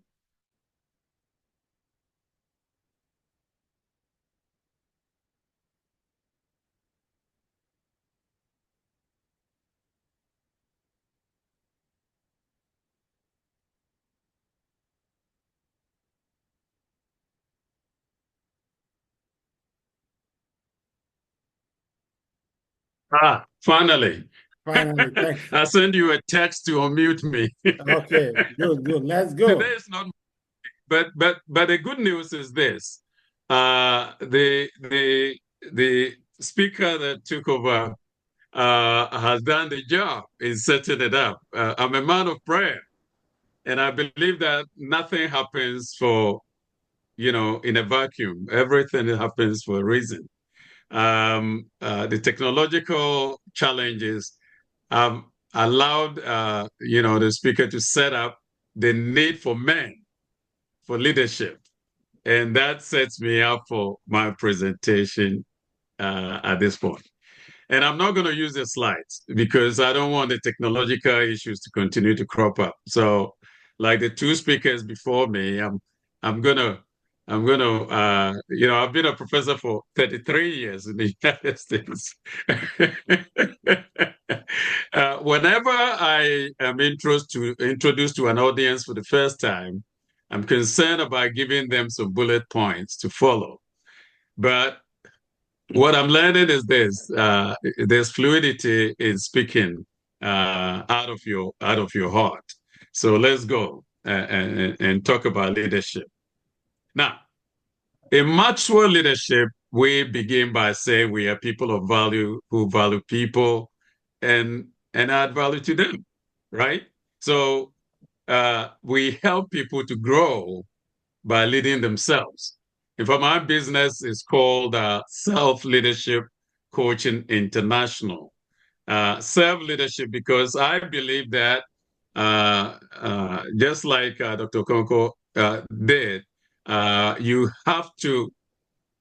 Finally. Finally, thanks. I send you a text to unmute me. Okay, good. Let's Today go. is not, but the good news is this: the speaker that took over has done the job in setting it up. I'm a man of prayer, and I believe that nothing happens for in a vacuum. Everything happens for a reason. The technological challenges allowed the speaker to set up the need for men for leadership, and that sets me up for my presentation at this point. And I'm not going to use the slides because I don't want the technological issues to continue to crop up. So, like the two speakers before me, I'm gonna I've been a professor for 33 years in the United States. Whenever I am introduced to an audience for the first time, I'm concerned about giving them some bullet points to follow. But what I'm learning is this: there's fluidity in speaking out of your heart. So let's go and talk about leadership. Now, in Maxwell leadership, we begin by saying we are people of value who value people and add value to them, right? So we help people to grow by leading themselves. In fact, my business is called Self Leadership Coaching International. Self leadership, because I believe that just like Dr. Konko did, you have to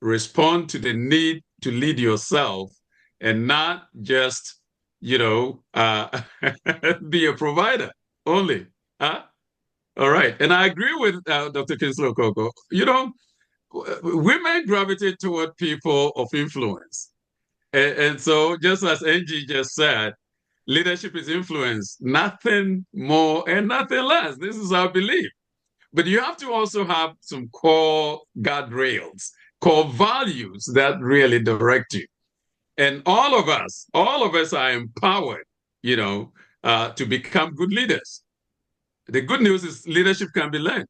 respond to the need to lead yourself and not just, be a provider only. Huh? All right. And I agree with Dr. Kingsley Okoko. Women gravitate toward people of influence. And so, just as NG just said, leadership is influence, nothing more and nothing less. This is our belief. But you have to also have some core guardrails, core values that really direct you. And all of us are empowered, to become good leaders. The good news is leadership can be learned.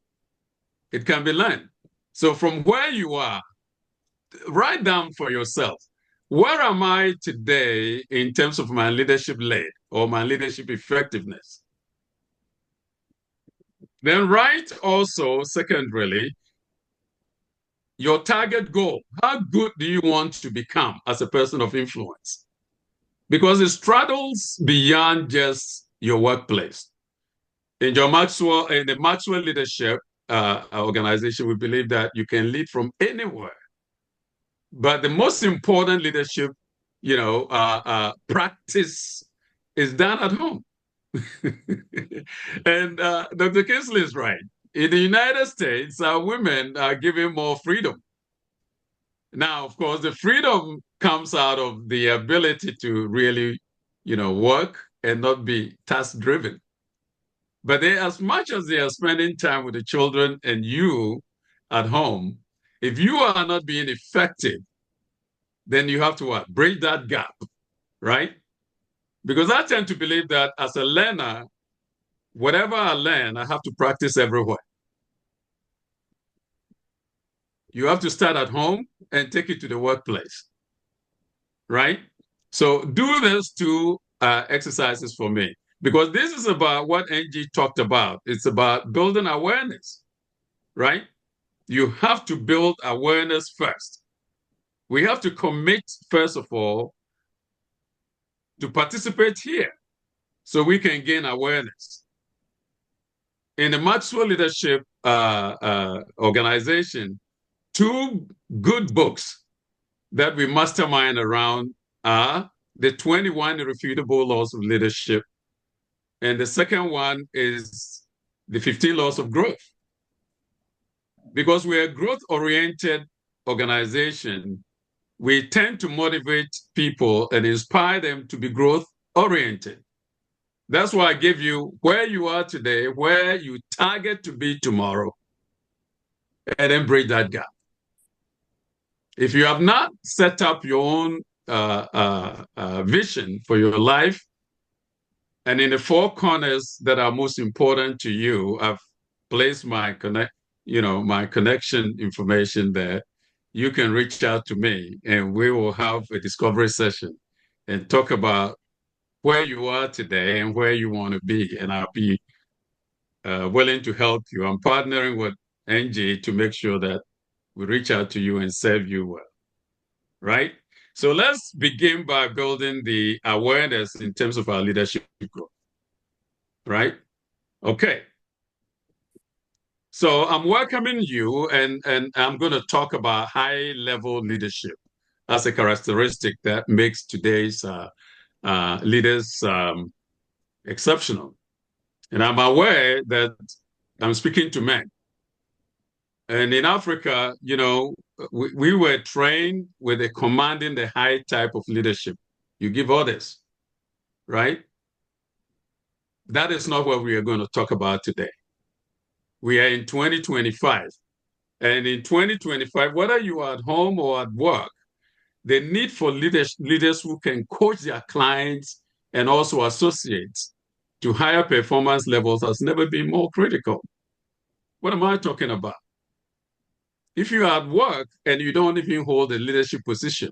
It can be learned. So from where you are, write down for yourself, where am I today in terms of my leadership lead or my leadership effectiveness? Then write also, secondarily, your target goal. How good do you want to become as a person of influence? Because it straddles beyond just your workplace. In the Maxwell Leadership organization, we believe that you can lead from anywhere. But the most important leadership, practice is done at home. And Dr. Kingsley is right. In the United States, women are given more freedom. Now, of course, the freedom comes out of the ability to really, work and not be task-driven. But as much as they are spending time with the children and you at home, if you are not being effective, then you have to what? Bridge that gap, right? Because I tend to believe that as a learner, whatever I learn, I have to practice everywhere. You have to start at home and take it to the workplace, right? So do these two exercises for me, because this is about what NG talked about. It's about building awareness, right? You have to build awareness first. We have to commit, first of all, to participate here so we can gain awareness. In the Maxwell Leadership organization, two good books that we mastermind around are the 21 Irrefutable Laws of Leadership, and the second one is the 15 Laws of Growth. Because we're a growth-oriented organization, we tend to motivate people and inspire them to be growth-oriented. That's why I give you where you are today, where you target to be tomorrow, and then bridge that gap. If you have not set up your own vision for your life, And in the four corners that are most important to you, I've placed my my connection information there. You can reach out to me and we will have a discovery session and talk about where you are today and where you want to be. And I'll be willing to help you. I'm partnering with NG to make sure that we reach out to you and serve you well, right? So let's begin by building the awareness in terms of our leadership growth, right? Okay. So I'm welcoming you and I'm going to talk about high-level leadership as a characteristic that makes today's leaders exceptional. And I'm aware that I'm speaking to men. And in Africa, we were trained with a commanding the high type of leadership. You give orders, right? That is not what we are going to talk about today. We are in 2025. And in 2025, whether you are at home or at work, the need for leaders who can coach their clients and also associates to higher performance levels has never been more critical. What am I talking about? If you are at work and you don't even hold a leadership position,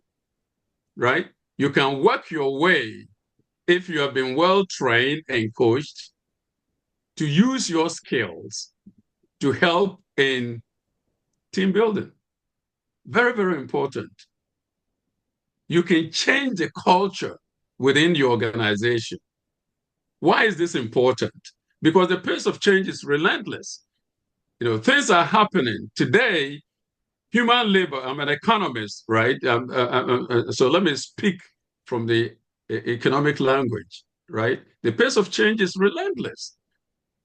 right? You can work your way, if you have been well trained and coached, to use your skills to help in team building. Very, very important. You can change the culture within the organization. Why is this important? Because the pace of change is relentless. Things are happening. Today, human labor, I'm an economist, right? So let me speak from the economic language, right? The pace of change is relentless.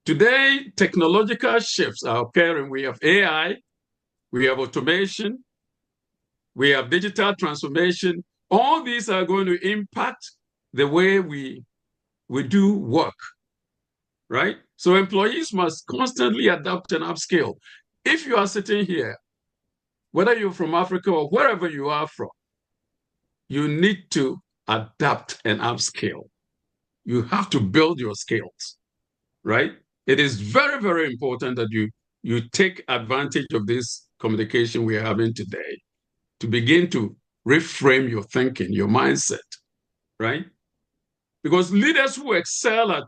Today, technological shifts are occurring. We have AI, we have automation, we have digital transformation. All these are going to impact the way we do work, right? So employees must constantly adapt and upskill. If you are sitting here, whether you're from Africa or wherever you are from, you need to adapt and upskill. You have to build your skills, right? It is very, very important that you take advantage of this communication we are having today to begin to reframe your thinking, your mindset, right? Because leaders who excel at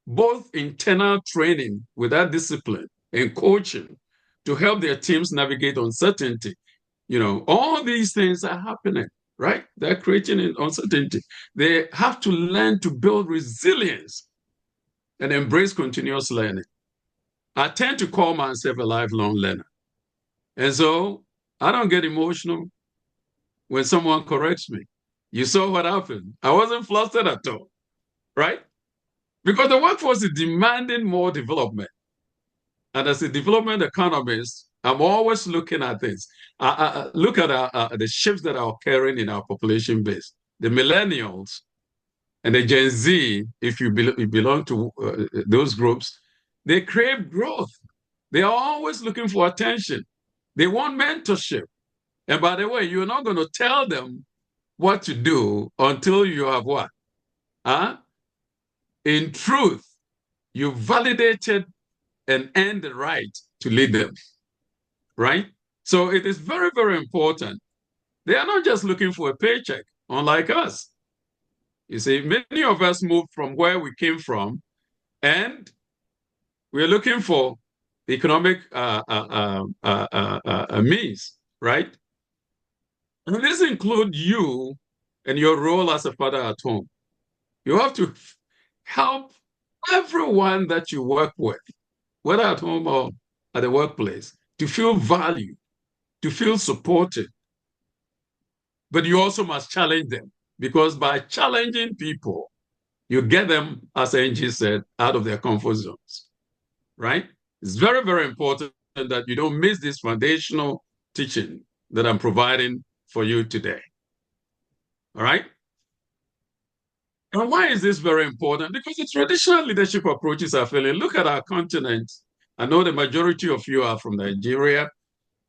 both internal training with that discipline and coaching to help their teams navigate uncertainty, all these things are happening, right? They're creating uncertainty. They have to learn to build resilience and embrace continuous learning. I tend to call myself a lifelong learner. And so I don't get emotional when someone corrects me. You saw what happened. I wasn't flustered at all, right? Because the workforce is demanding more development. And as a development economist, I'm always looking at this. I look at the shifts that are occurring in our population base. The millennials and the Gen Z, if you belong to those groups, they crave growth. They are always looking for attention. They want mentorship. And by the way, you're not going to tell them what to do until you have what? Huh? In truth, you validated and earned the right to lead them, right? So it is very, very important. They are not just looking for a paycheck, unlike us. You see, many of us moved from where we came from, and we're looking for economic means, right? And this includes you and your role as a father at home. You have to help everyone that you work with, whether at home or at the workplace, to feel valued, to feel supported. But you also must challenge them, because by challenging people, you get them, as Angie said, out of their comfort zones, right? It's very, very important that you don't miss this foundational teaching that I'm providing for you today. All right? And why is this very important? Because the traditional leadership approaches are failing. Look at our continent. I know the majority of you are from Nigeria.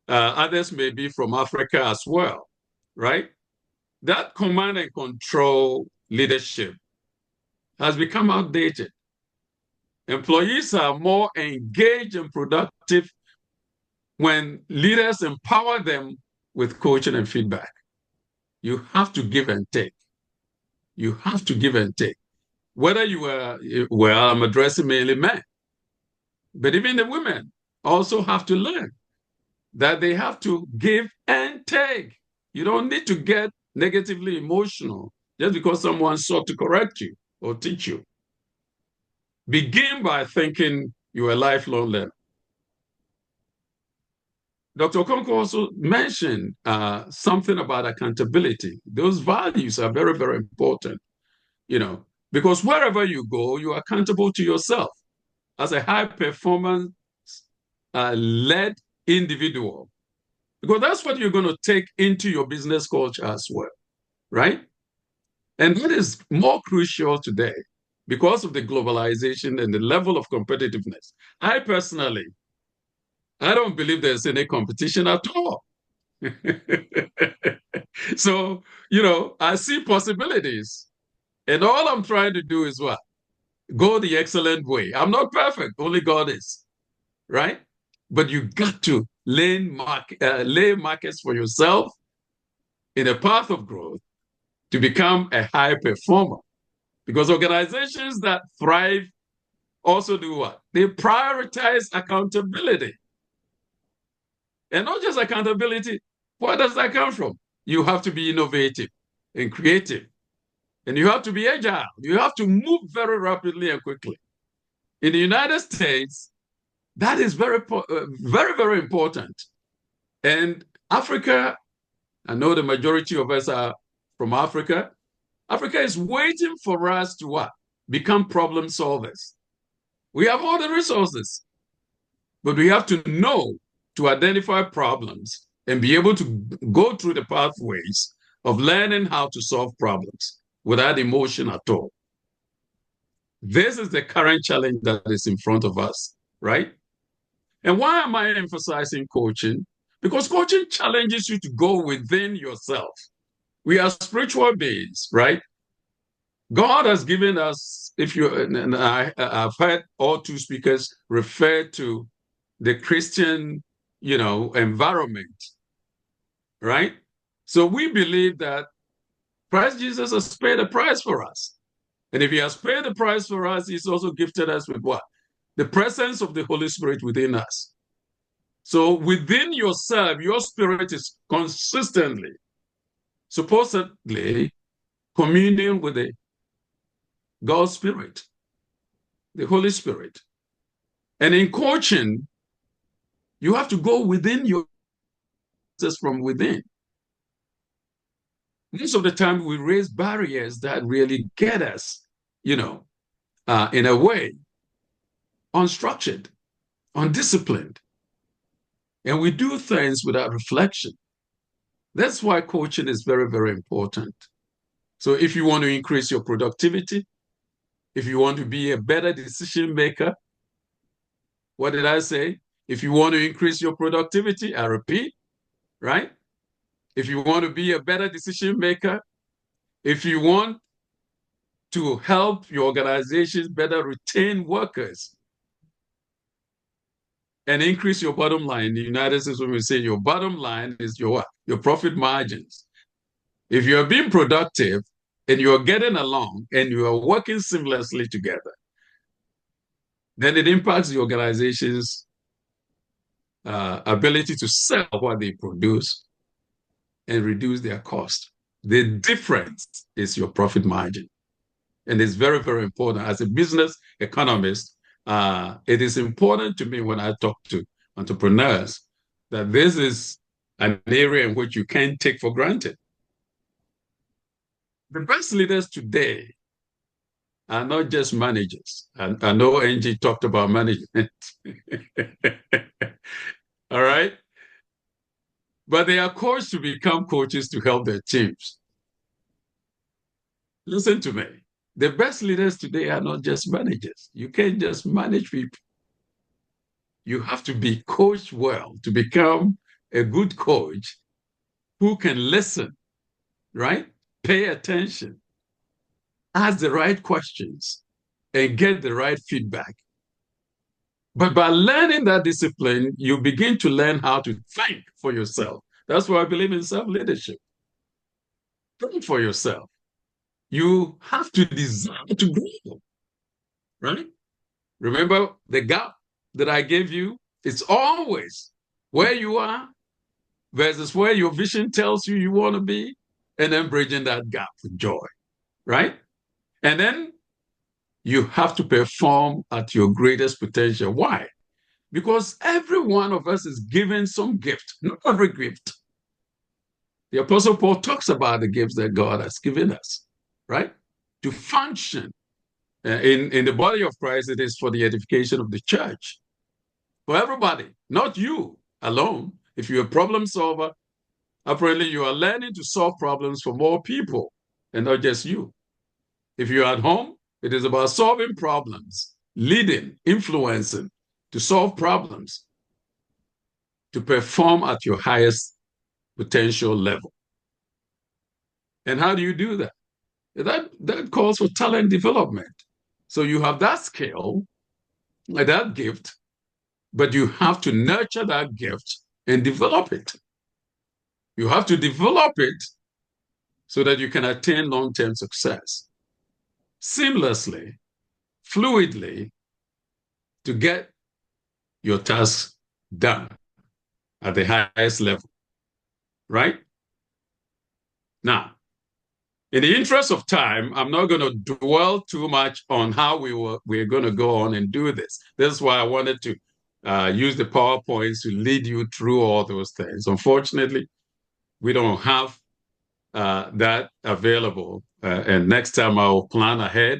Others may be from Africa as well, right? That command and control leadership has become outdated. Employees are more engaged and productive when leaders empower them with coaching and feedback. You have to give and take. You have to give and take. Whether you are, well, I'm addressing mainly men, but even the women also have to learn that they have to give and take. You don't need to get negatively emotional just because someone sought to correct you or teach you. Begin by thinking you're a lifelong learner. Dr. Okonkwo also mentioned something about accountability. Those values are very, very important, because wherever you go, you're accountable to yourself as a high performance led individual, because that's what you're going to take into your business culture as well, right? And that is more crucial today because of the globalization and the level of competitiveness. I personally, I don't believe there's any competition at all. So, I see possibilities. And all I'm trying to do is what? Go the excellent way. I'm not perfect, only God is, right? But you got to lay markets for yourself in a path of growth to become a high performer. Because organizations that thrive also do what? They prioritize accountability. And not just accountability. Where does that come from? You have to be innovative and creative. And you have to be agile. You have to move very rapidly and quickly. In the United States, that is very, very, very important. And Africa, I know the majority of us are from Africa. Africa is waiting for us to what? Become problem solvers. We have all the resources, but we have to know to identify problems and be able to go through the pathways of learning how to solve problems without emotion at all. This is the current challenge that is in front of us, right? And why am I emphasizing coaching? Because coaching challenges you to go within yourself. We are spiritual beings, right? God has given us, and I've heard all two speakers refer to the Christian, environment, right? So we believe that Christ Jesus has paid a price for us. And if he has paid the price for us, he's also gifted us with what? The presence of the Holy Spirit within us. So within yourself, your spirit is consistently, supposedly, communing with the God's Spirit, the Holy Spirit. And in coaching, you have to go within your from within. Most of the time, we raise barriers that really get us, in a way, unstructured, undisciplined. And we do things without reflection. That's why coaching is very, very important. So if you want to increase your productivity, if you want to be a better decision maker, what did I say? If you want to increase your productivity, I repeat, right? If you want to be a better decision maker, if you want to help your organizations better retain workers and increase your bottom line. In the United States, when we say your bottom line is your what? Your profit margins. If you're being productive and you're getting along and you are working seamlessly together, then it impacts the organization's ability to sell what they produce and reduce their cost. The difference is your profit margin. And it's very, very important. As a business economist, it is important to me when I talk to entrepreneurs that this is an area in which you can't take for granted. The best leaders today are not just managers. I know Angie talked about management. All right? But they are coached to become coaches to help their teams. Listen to me. The best leaders today are not just managers. You can't just manage people. You have to be coached well to become a good coach who can listen, right? Pay attention ask the right questions, and get the right feedback. But by learning that discipline, you begin to learn how to think for yourself. That's why I believe in self-leadership. Think for yourself. You have to desire to grow, right? Remember the gap that I gave you? It's always where you are versus where your vision tells you want to be, and then bridging that gap with joy, right? And then you have to perform at your greatest potential. Why? Because every one of us is given some gift, not every gift. The Apostle Paul talks about the gifts that God has given us, right? To function. In the body of Christ, it is for the edification of the church. For everybody, not you alone. If you're a problem solver, apparently you are learning to solve problems for more people and not just you. If you're at home, it is about solving problems, leading, influencing, to solve problems, to perform at your highest potential level. And how do you do that? That calls for talent development. So you have that skill, that gift, but you have to nurture that gift and develop it. You have to develop it so that you can attain long-term success seamlessly, fluidly, to get your tasks done at the highest level, right? Now, in the interest of time, I'm not going to dwell too much on how we're going to go on and do this. This is why I wanted to use the PowerPoints to lead you through all those things. Unfortunately, we don't have that available. And next time I'll plan ahead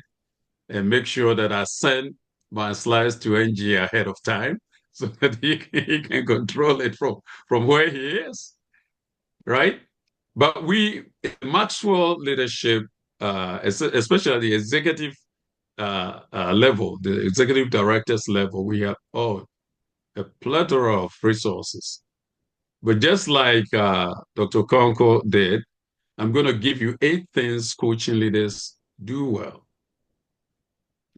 and make sure that I send my slides to NG ahead of time so that he can control it from where he is, right? But we, Maxwell leadership, especially the executive level, the executive directors level, we have a plethora of resources. But just like Dr. Konko did, I'm going to give you 8 things coaching leaders do well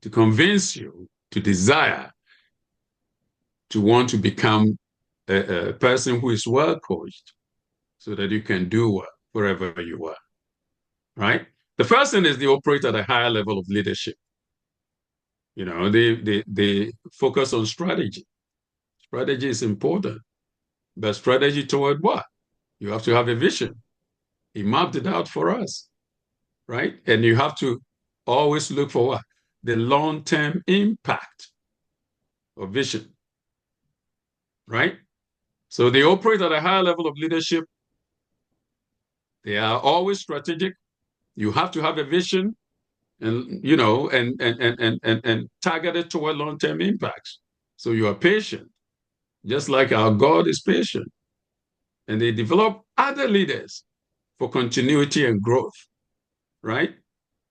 to convince you to desire to want to become a person who is well coached so that you can do well wherever you are, right? The first thing is they operate at a higher level of leadership. You know, they focus on strategy. Strategy is important, but strategy toward what? You have to have a vision. He mapped it out for us, right? And you have to always look for what? The long-term impact of vision, right? So they operate at a higher level of leadership. They are always strategic. You have to have a vision and and targeted toward long-term impacts. So you are patient, just like our God is patient. And they develop other leaders for continuity and growth, right?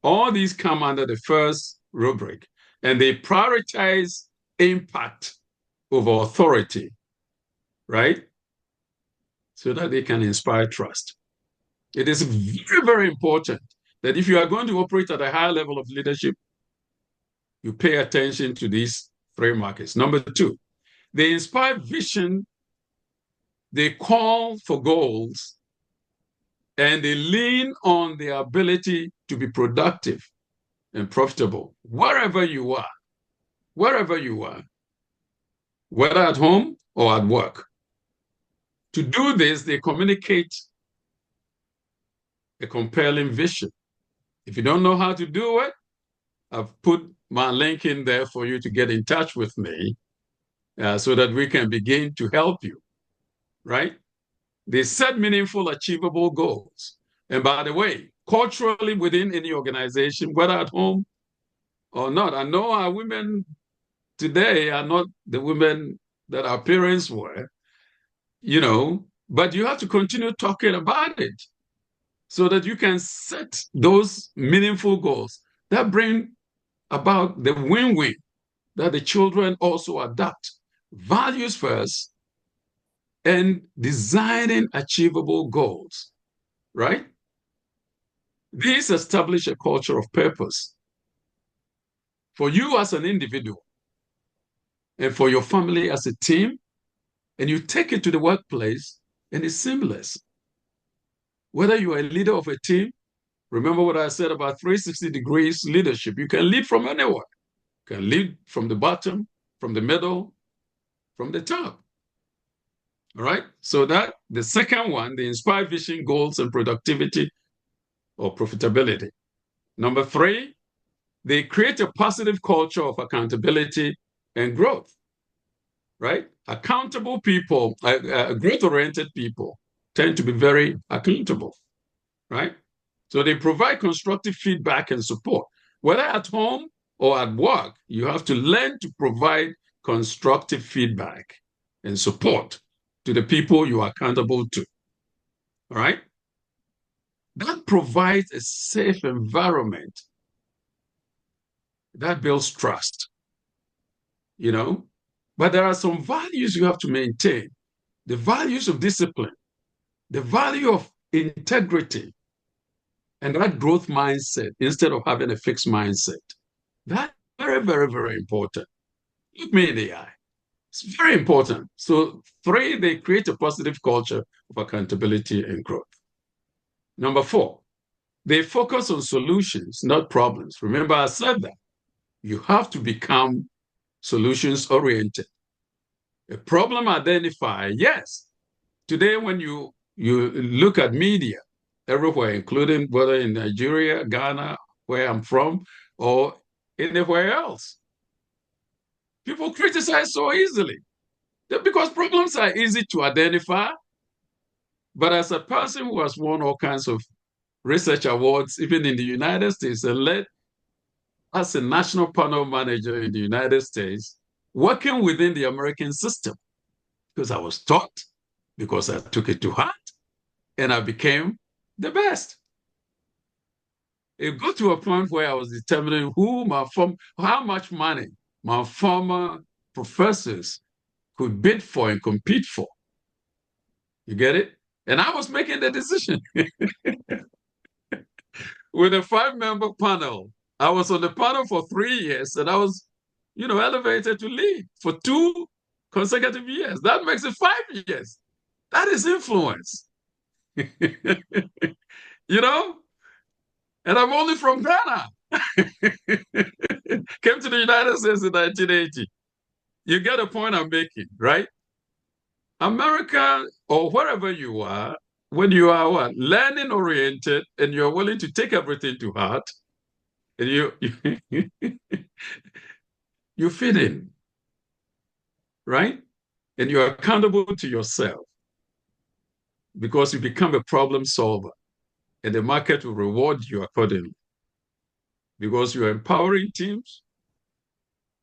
All these come under the first rubric, and they prioritize impact over authority, right? So that they can inspire trust. It is very, very important that if you are going to operate at a higher level of leadership, you pay attention to these 3 markets. Number 2, they inspire vision, they call for goals, and they lean on their ability to be productive and profitable wherever you are, whether at home or at work. To do this, they communicate a compelling vision. If you don't know how to do it, I've put my link in there for you to get in touch with me so that we can begin to help you, right? They set meaningful, achievable goals. And by the way, culturally within any organization, whether at home or not, I know our women today are not the women that our parents were, but you have to continue talking about it so that you can set those meaningful goals that bring about the win-win, that the children also adopt. Values first and designing achievable goals, right? These establish a culture of purpose for you as an individual and for your family as a team, and you take it to the workplace and it's seamless. Whether you are a leader of a team, remember what I said about 360 degrees leadership. You can lead from anywhere. You can lead from the bottom, from the middle, from the top. All right. So that the second one, the inspire vision, goals, and productivity or profitability. Number three, they create a positive culture of accountability and growth. Right? Accountable people, growth-oriented people tend to be very accountable. Right? So they provide constructive feedback and support. Whether at home or at work, you have to learn to provide constructive feedback and support to the people you are accountable to. All right? That provides a safe environment that builds trust, you know? But there are some values you have to maintain. The values of discipline, the value of integrity, and that growth mindset instead of having a fixed mindset. That's very, very, very important. Look me in the eye. It's very important. So, three, they create a positive culture of accountability and growth. Number four, they focus on solutions, not problems. Remember, I said that. You have to become solutions oriented. A problem identifier, yes. Today, when you look at media everywhere, including whether in Nigeria, Ghana, where I'm from, or anywhere else, people criticize so easily because problems are easy to identify. But as a person who has won all kinds of research awards, even in the United States, and led as a national panel manager in the United States, working within the American system, because I was taught, because I took it to heart, and I became the best. It got to a point where I was determining how much money my former professors could bid for and compete for. You get it? And I was making the decision with a 5-member panel. I was on the panel for 3 years, and I was, elevated to lead for 2 consecutive years. That makes it 5 years. That is influence. you know? And I'm only from Ghana. Came to the United States in 1980. You get the point I'm making, right? America, or wherever you are, when you are learning oriented and you're willing to take everything to heart, and you fit in, right? And you're accountable to yourself because you become a problem solver, and the market will reward you accordingly because you're empowering teams,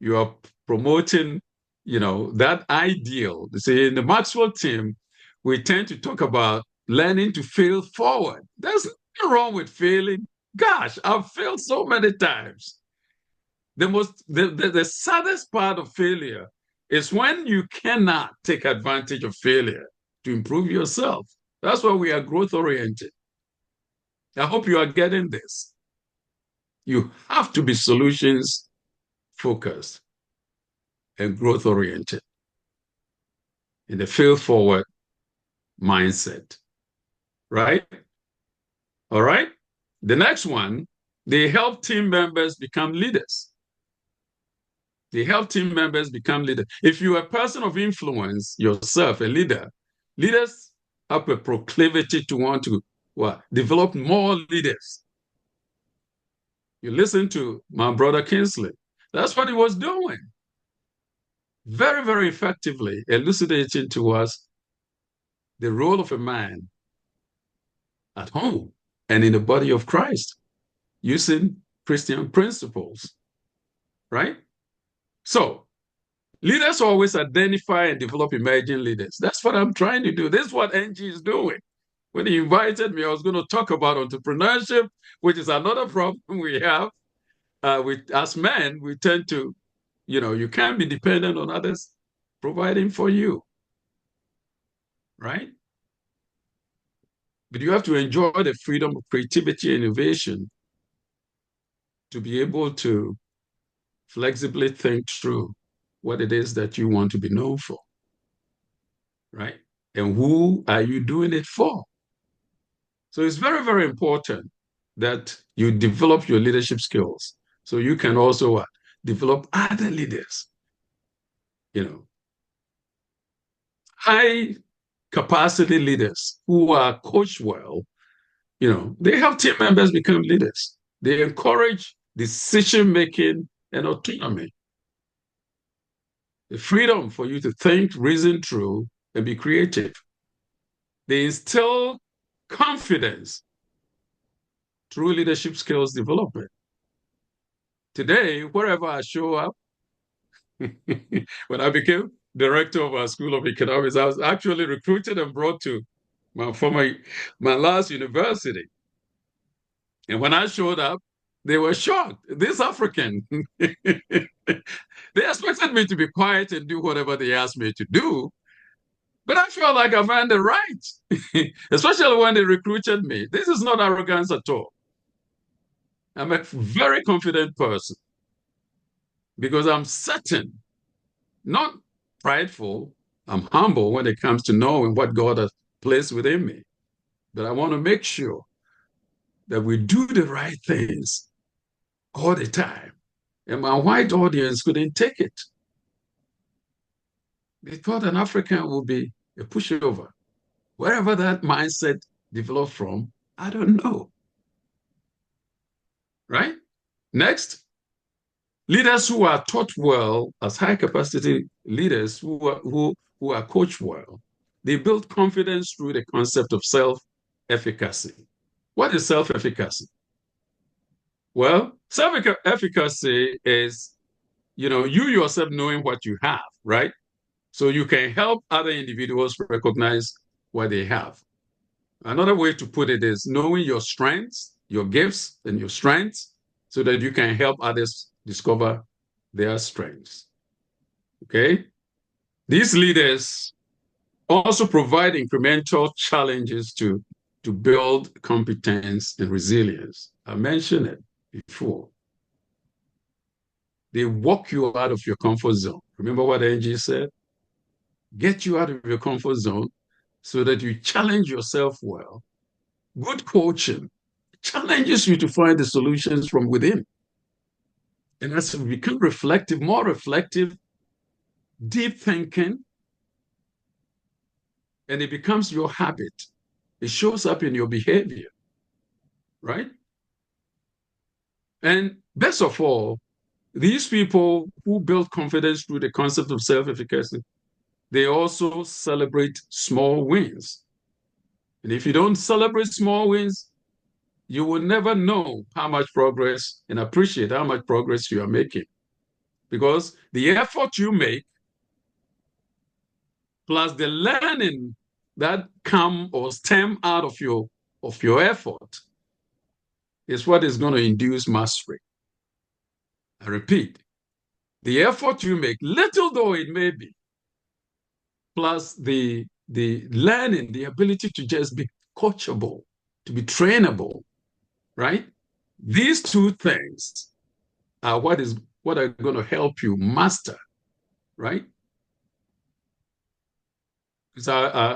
you are promoting, that ideal. See, in the Maxwell team, we tend to talk about learning to fail forward. There's nothing wrong with failing. Gosh, I've failed so many times. The saddest part of failure is when you cannot take advantage of failure to improve yourself. That's why we are growth oriented. I hope you are getting this. You have to be solutions focused and growth oriented in the fail forward mindset, right? All right. The next one, they help team members become leaders. They help team members become leaders. If you're a person of influence yourself, a leader, leaders have a proclivity to want to develop more leaders. You listen to my brother Kingsley. That's what he was doing. Very, very effectively elucidating to us the role of a man at home and in the body of Christ using Christian principles, right? So leaders always identify and develop emerging leaders. That's what I'm trying to do. This is what M.A.N.G.E.M.E.N.T is doing. When he invited me, I was going to talk about entrepreneurship, which is another problem we have. As men, we tend to, you can't be dependent on others providing for you, right? But you have to enjoy the freedom of creativity and innovation to be able to flexibly think through what it is that you want to be known for, right? And who are you doing it for? So it's very, very important that you develop your leadership skills so you can also develop other leaders, you know, high capacity leaders who are coached well, they help team members become leaders. They encourage decision making and autonomy, the freedom for you to think, reason through, and be creative. They instill confidence through leadership skills development. Today, wherever I show up, when I became director of our School of Economics, I was actually recruited and brought to my last university. And when I showed up, they were shocked. This African, they expected me to be quiet and do whatever they asked me to do. But I felt like I've earned the right, especially when they recruited me. This is not arrogance at all. I'm a very confident person because I'm certain, not prideful, I'm humble when it comes to knowing what God has placed within me. But I want to make sure that we do the right things all the time. And my white audience couldn't take it. They thought an African would be a pushover. Wherever that mindset developed from, I don't know. Right? Next, leaders who are taught well as high capacity leaders who are coached well, they build confidence through the concept of self-efficacy. What is self-efficacy? Well, self-efficacy is, you yourself knowing what you have, right? So you can help other individuals recognize what they have. Another way to put it is knowing your strengths, your gifts, and your strengths so that you can help others discover their strengths. Okay? These leaders also provide incremental challenges to build competence and resilience. I mentioned it before. They walk you out of your comfort zone. Remember what Angie said? Get you out of your comfort zone so that you challenge yourself well. Good coaching challenges you to find the solutions from within. And as you become reflective, more reflective, deep thinking, and it becomes your habit. It shows up in your behavior, right? And best of all, these people who build confidence through the concept of self-efficacy, they also celebrate small wins. And if you don't celebrate small wins, you will never know how much progress and appreciate how much progress you are making. Because the effort you make plus the learning that come or stem out of your effort is what is going to induce mastery. I repeat, the effort you make, little though it may be, plus the learning, the ability to just be coachable, to be trainable, right? These two things are what are going to help you master, right? Because our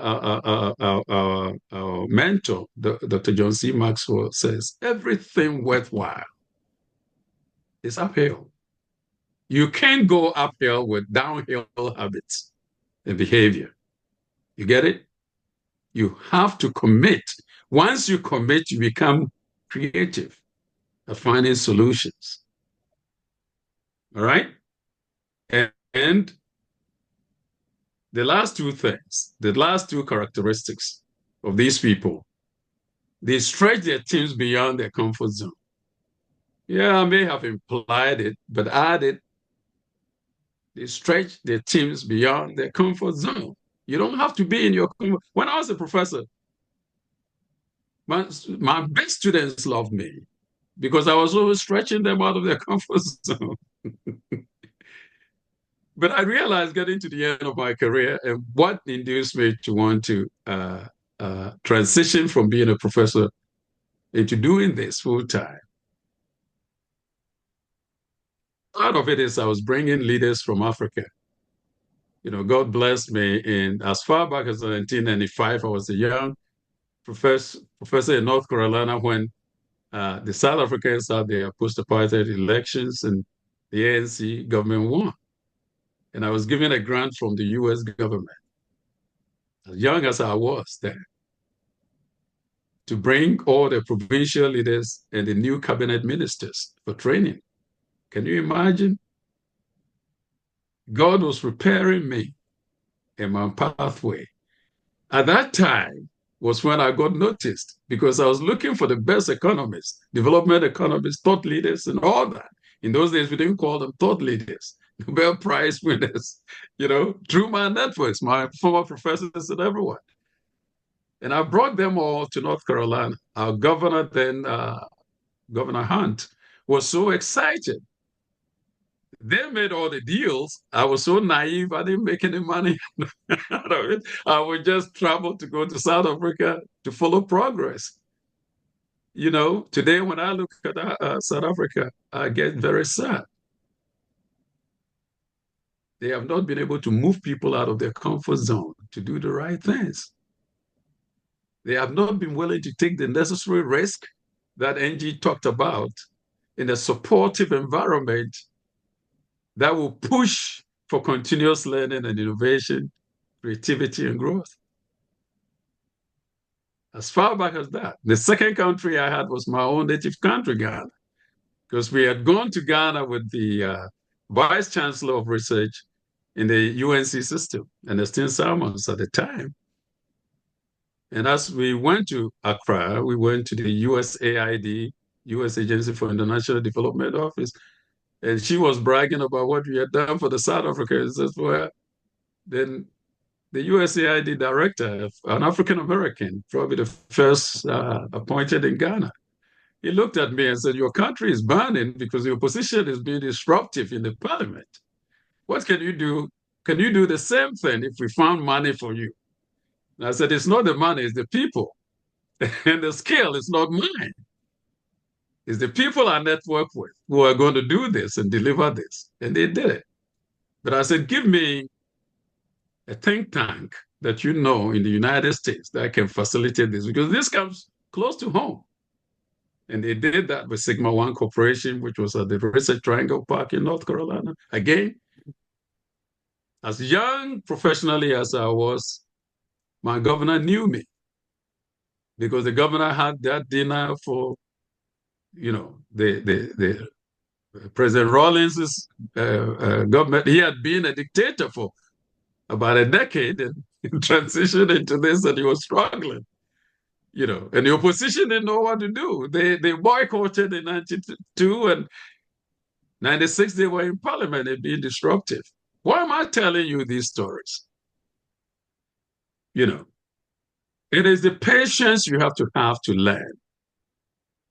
mentor, Dr. John C. Maxwell, says everything worthwhile is uphill. You can't go uphill with downhill habits and behavior. You get it? You have to commit. Once you commit, you become creative at finding solutions. All right? And the last two things, the last two characteristics of these people, they stretch their teams beyond their comfort zone. Yeah, I may have implied it, but added, they stretch their teams beyond their comfort zone. You don't have to be in your comfort. When I was a professor, my best students loved me because I was always stretching them out of their comfort zone. But I realized getting to the end of my career and what induced me to want to transition from being a professor into doing this full time. Part of it is I was bringing leaders from Africa. God blessed me. In as far back as 1995, I was a young professor in North Carolina when the South Africans had their post-apartheid elections and the ANC government won. And I was given a grant from the US government, as young as I was then, to bring all the provincial leaders and the new cabinet ministers for training. Can you imagine? God was preparing me in my pathway. At that time was when I got noticed because I was looking for the best economists, development economists, thought leaders, and all that. In those days, we didn't call them thought leaders, Nobel Prize winners, through my networks, my former professors and everyone. And I brought them all to North Carolina. Our governor then, Governor Hunt, was so excited. They made all the deals. I was so naive, I didn't make any money out of it. I would just travel to go to South Africa to follow progress. Today when I look at South Africa, I get very sad. They have not been able to move people out of their comfort zone to do the right things. They have not been willing to take the necessary risk that NG talked about in a supportive environment that will push for continuous learning and innovation, creativity, and growth. As far back as that. The second country I had was my own native country, Ghana, because we had gone to Ghana with the Vice Chancellor of Research in the UNC system, Ernestine Salmons at the time. And as we went to Accra, we went to the USAID, U.S. Agency for International Development Office, and she was bragging about what we had done for the South Africans as well. Then the USAID director, an African-American, probably the first appointed in Ghana, he looked at me and said, your country is burning because the opposition is being disruptive in the parliament. What can you do? Can you do the same thing if we found money for you? And I said, it's not the money, it's the people. And the scale is not mine. It's the people I network with who are going to do this and deliver this. And they did it. But I said, give me a think tank that in the United States that can facilitate this, because this comes close to home. And they did that with Sigma One Corporation, which was at the Research Triangle Park in North Carolina. Again, as young professionally as I was, my governor knew me because the governor had that dinner for, the President Rawlings's government. He had been a dictator for about a decade and transitioned into this, and he was struggling. And the opposition didn't know what to do. They boycotted in 92 and 96. They were in parliament and being disruptive. Why am I telling you these stories? It is the patience you have to learn.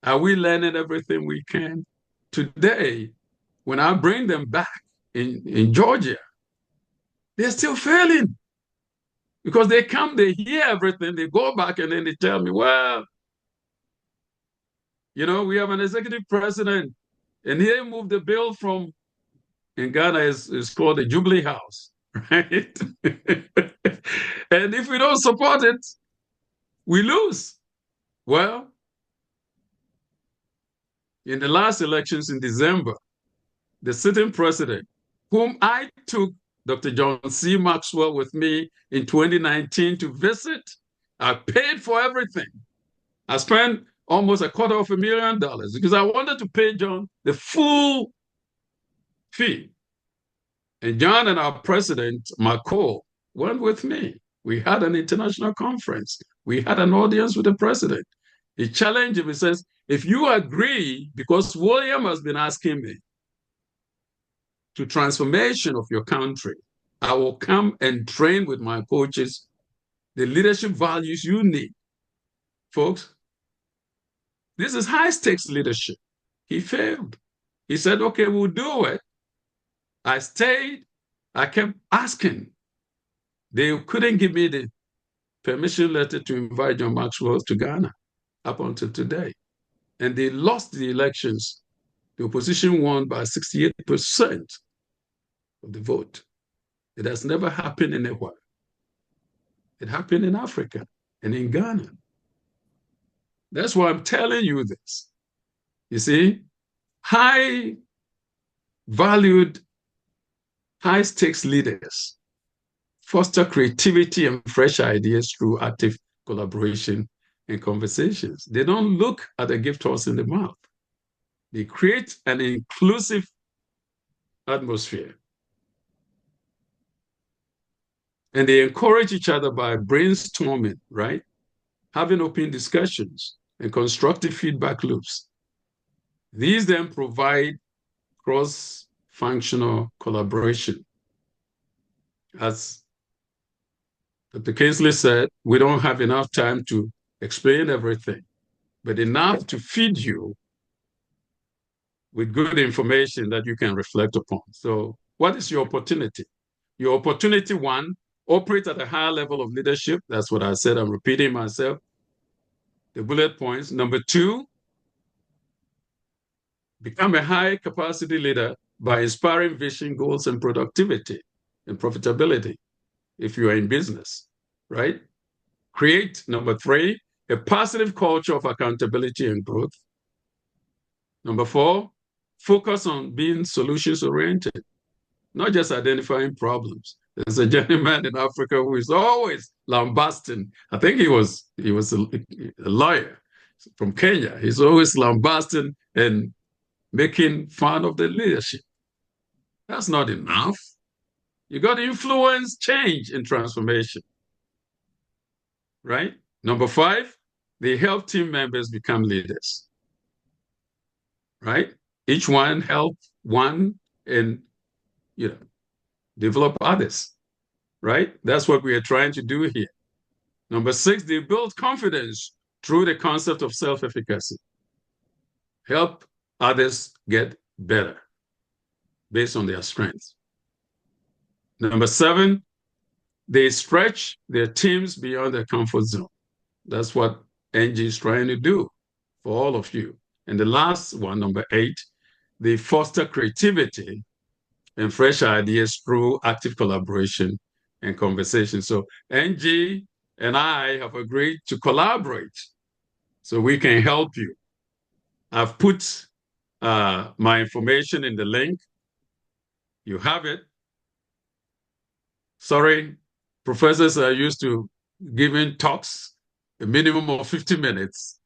Are we learning everything we can? Today, when I bring them back in Georgia, they're still failing. Because they come, they hear everything, they go back, and then they tell me, well, we have an executive president, and he moved the bill from, in Ghana, is called the Jubilee House, right? And if we don't support it, we lose. Well, in the last elections in December, the sitting president, whom I took Dr. John C. Maxwell with me in 2019 to visit, I paid for everything. I spent almost $250,000 because I wanted to pay John the full fee. And John and our president, Marco, went with me. We had an international conference. We had an audience with the president. He challenged him. He says, if you agree, because William has been asking me to transformation of your country, I will come and train with my coaches the leadership values you need. Folks, this is high-stakes leadership. He failed. He said, okay, we'll do it. I stayed. I kept asking. They couldn't give me the permission letter to invite John Maxwell to Ghana up until today. And they lost the elections. The opposition won by 68% of the vote. It has never happened anywhere. It happened in Africa and in Ghana. That's why I'm telling you this. You see, high valued, high stakes leaders foster creativity and fresh ideas through active collaboration and conversations. They don't look at the gift horse in the mouth. They create an inclusive atmosphere. And they encourage each other by brainstorming, right? Having open discussions and constructive feedback loops. These then provide cross-functional collaboration. As Dr. Kingsley said, we don't have enough time to explain everything, but enough to feed you with good information that you can reflect upon. So what is your opportunity? Your opportunity, one, operate at a higher level of leadership. That's what I said. I'm repeating myself. The bullet points. Number two, become a high capacity leader by inspiring vision, goals, and productivity and profitability if you are in business, right? Create, number three, a positive culture of accountability and growth. Number four, focus on being solutions oriented, not just identifying problems. There's a gentleman in Africa who is always lambasting. I think he was a lawyer from Kenya. He's always lambasting and making fun of the leadership. That's not enough. You got to influence change and transformation, right? Number five, they help team members become leaders, right? Each one help one and, develop others, right? That's what we are trying to do here. Number six, they build confidence through the concept of self-efficacy. Help others get better based on their strengths. Number seven, they stretch their teams beyond their comfort zone. That's what M.A.N.G.E.M.E.N.T is trying to do for all of you. And the last one, number eight, they foster creativity and fresh ideas through active collaboration and conversation. So M.A.N.G.E.M.E.N.T and I have agreed to collaborate so we can help you. I've put my information in the link. You have it. Sorry, professors are used to giving talks a minimum of 50 minutes.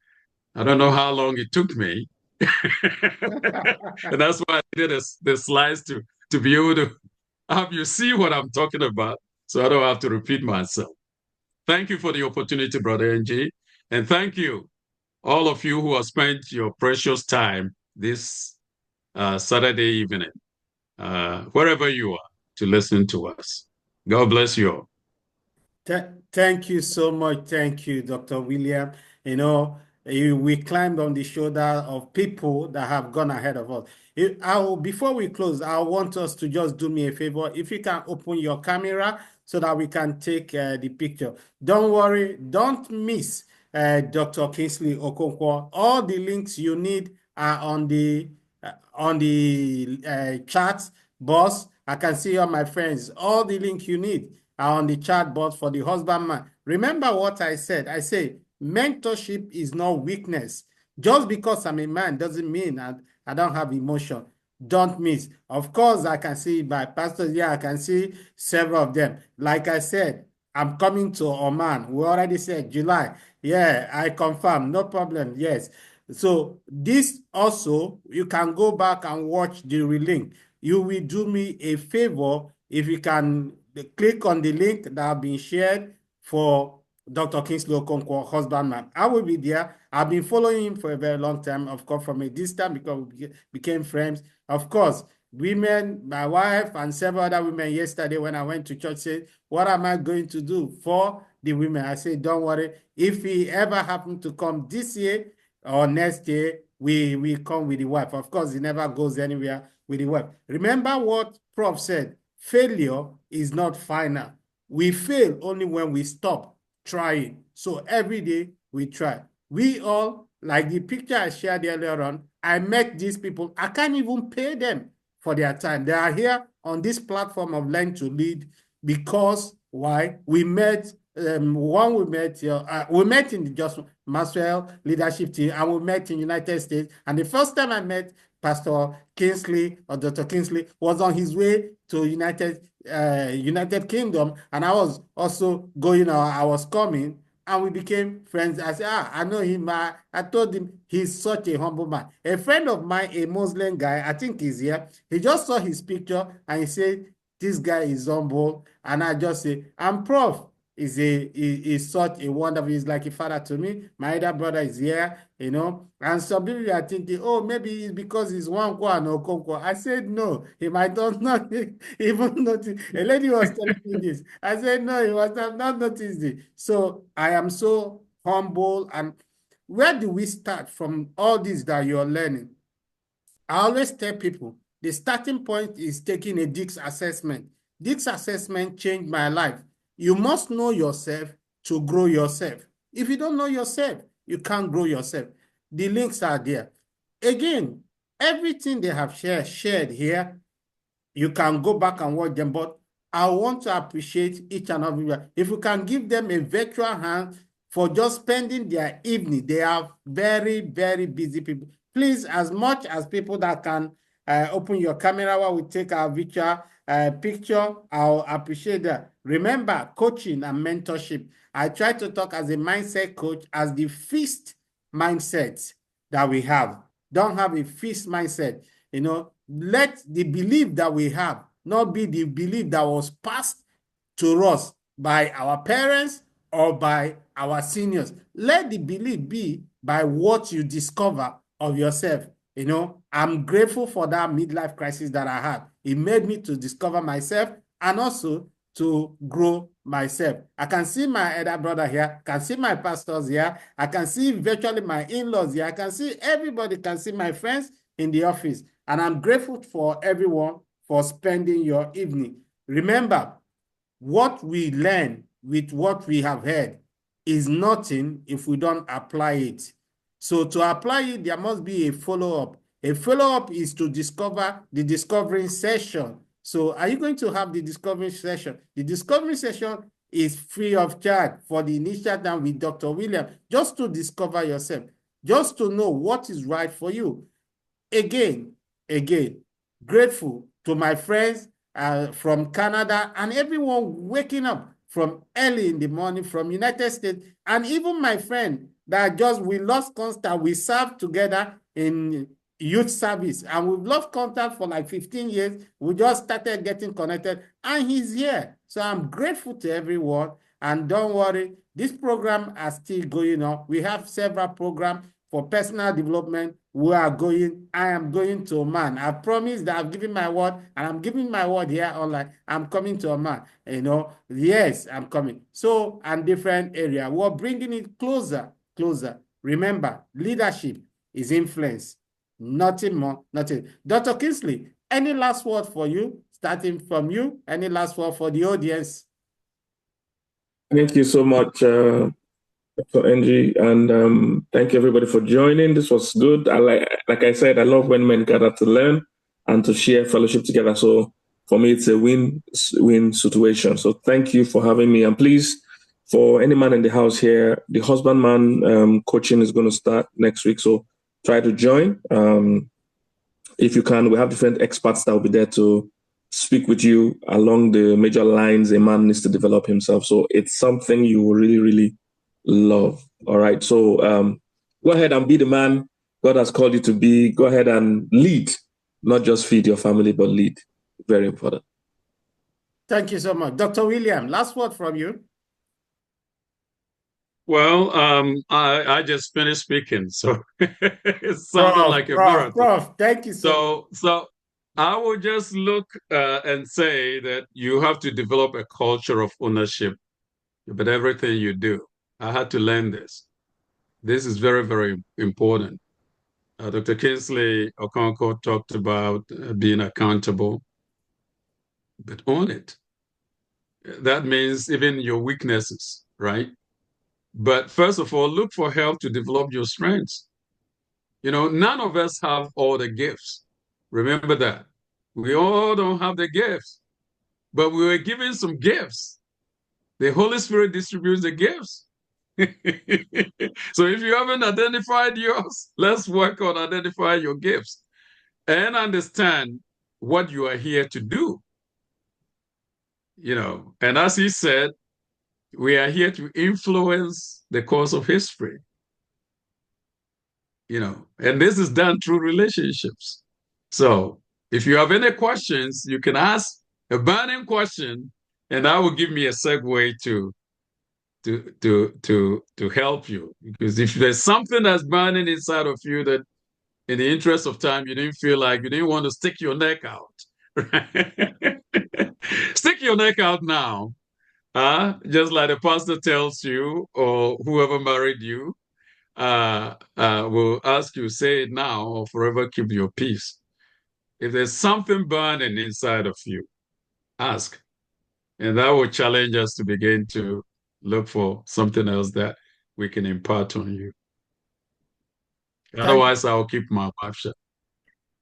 I don't know how long it took me. And that's why I did the slides to be able to have you see what I'm talking about so I don't have to repeat myself. Thank you for the opportunity, Brother M.G. And thank you, all of you who have spent your precious time this Saturday evening, wherever you are, to listen to us. God bless you all. Thank you so much. Thank you, Dr. William. We climbed on the shoulder of people that have gone ahead of us. Before we close, I want us to just do me a favor. If you can open your camera so that we can take the picture. Don't worry. Don't miss Dr. Kingsley Okonkwo. All the links you need are on the chat box. I can see all my friends. All the link you need are on the chat box for the husbandman. Remember what I said. I say mentorship is not weakness. Just because I'm a man doesn't mean I don't have emotion. Don't miss. Of course, I can see my pastors. Yeah, I can see several of them. Like I said, I'm coming to Oman. We already said July. Yeah, I confirm. No problem. Yes. So this also, you can go back and watch the link. You will do me a favor if you can click on the link that have been shared for Dr. Kingsley Okonkwo, husbandman. I will be there. I've been following him for a very long time, of course, from a distance because we became friends. Of course, women, my wife and several other women yesterday when I went to church said, what am I going to do for the women? I said, don't worry. If he ever happened to come this year or next year, we come with the wife. Of course, he never goes anywhere with the wife. Remember what Prof said, failure is not final. We fail only when we stop trying. So every day we try. We all, like the picture I shared earlier on, I met these people. I can't even pay them for their time. They are here on this platform of Learn to Lead because why? We met we met in the Just Maxwell leadership team, and we met in United States. And the first time I met Pastor Kingsley or Dr. Kingsley was on his way to United Kingdom, and I was also going. I was coming, and we became friends. I said, I know him. I told him he's such a humble man. A friend of mine, a Muslim guy, I think he's here. He just saw his picture and he said, "This guy is humble," and I just say, "I'm Prof." Is such a wonderful, he's like a father to me. My other brother is here, and some people are thinking, oh, maybe it's because he's one and Okonkwo. I said, no, he might not even notice. A lady was telling me this. I said, no, he must have not noticed it. So I am so humble. And where do we start from all this that you're learning? I always tell people the starting point is taking a DICS assessment. DICS assessment changed my life. You must know yourself to grow yourself. If you don't know yourself, you can't grow yourself. The links are there. Again, everything they have shared here, you can go back and watch them, but I want to appreciate each and every one. If you can give them a virtual hand for just spending their evening, they are very, very busy people. Please, as much as people that can open your camera while we take our virtual picture, I'll appreciate that. Remember, coaching and mentorship. I try to talk as a mindset coach as the fixed mindset that we have. Don't have a fixed mindset. Let the belief that we have not be the belief that was passed to us by our parents or by our seniors. Let the belief be by what you discover of yourself. I'm grateful for that midlife crisis that I had. It made me to discover myself and also to grow myself. I can see my elder brother here, I can see my pastors here, I can see virtually my in-laws here, I can see everybody, can see my friends in the office. And I'm grateful for everyone for spending your evening. Remember, what we learn with what we have heard is nothing if we don't apply it. So to apply it, there must be a follow-up. A follow-up is to discover the discovering session. So are you going to have the discovery session? The discovery session is free of charge for the initial time with Dr. William, just to discover yourself, just to know what is right for you. Again, grateful to my friends from Canada and everyone waking up from early in the morning from United States, and even my friend that we lost contact. We served together in youth service and we've lost contact for like 15 years. We just started getting connected and he's here. So I'm grateful to everyone, and don't worry, this program is still going on. We have several programs for personal development. I am going to Oman. I promise that I've given my word, and I'm giving my word here online. I'm coming to Oman. Yes, I'm coming. So, and different area. We're bringing it closer. Remember, leadership is influence. Nothing more, nothing. Dr. Kingsley, any last word for you, starting from you? Any last word for the audience? Thank you so much, Dr. Ng, and thank you everybody for joining. This was good. Like I said, I love when men gather to learn and to share fellowship together. So for me, it's a win-win situation. So thank you for having me. And please, for any man in the house here, the Husbandman coaching is going to start next week. So try to join. If you can, we have different experts that will be there to speak with you along the major lines a man needs to develop himself. So it's something you will really, really love. All right. So go ahead and be the man God has called you to be. Go ahead and lead, not just feed your family, but lead. Very important. Thank you so much. Dr. William, last word from you. Well, I just finished speaking, so it sounded like a marathon. Prof, thank you so much. So I would just look and say that you have to develop a culture of ownership about everything you do. I had to learn this. This is very, very important. Dr. Kingsley Okonkwo talked about being accountable, but own it. That means even your weaknesses, right? But first of all, look for help to develop your strengths. None of us have all the gifts. Remember that. We all don't have the gifts, but we were given some gifts. The Holy Spirit distributes the gifts. So if you haven't identified yours, let's work on identifying your gifts and understand what you are here to do. And as he said, we are here to influence the course of history. And this is done through relationships. So if you have any questions, you can ask a burning question, and that will give me a segue to help you. Because if there's something that's burning inside of you that in the interest of time, you didn't want to stick your neck out. Right? Stick your neck out now. Just like the pastor tells you or whoever married you, will ask you, say it now or forever keep your peace. If there's something burning inside of you, ask. And that will challenge us to begin to look for something else that we can impart on you. Otherwise, I'll keep my mouth shut.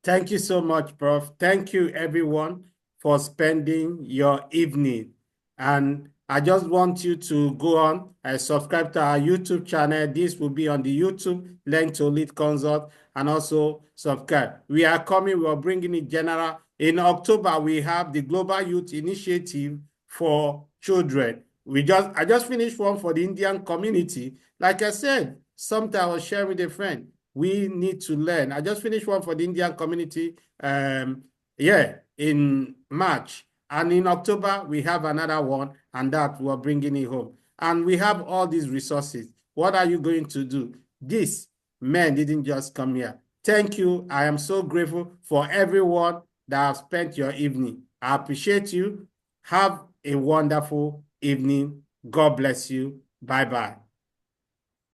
Thank you so much, Prof. Thank you, everyone, for spending your evening. And I just want you to go on and subscribe to our YouTube channel. This will be on the YouTube, Learn to Lead Consult, and also subscribe. We are coming, we are bringing it general. In October, we have the Global Youth Initiative for Children. I just finished one for the Indian community. Like I said, sometime I was sharing with a friend. We need to learn. I just finished one for the Indian community, in March. And in October, we have another one, and that we're bringing it home. And we have all these resources. What are you going to do? This men didn't just come here. Thank you. I am so grateful for everyone that have spent your evening. I appreciate you. Have a wonderful evening. God bless you. Bye-bye.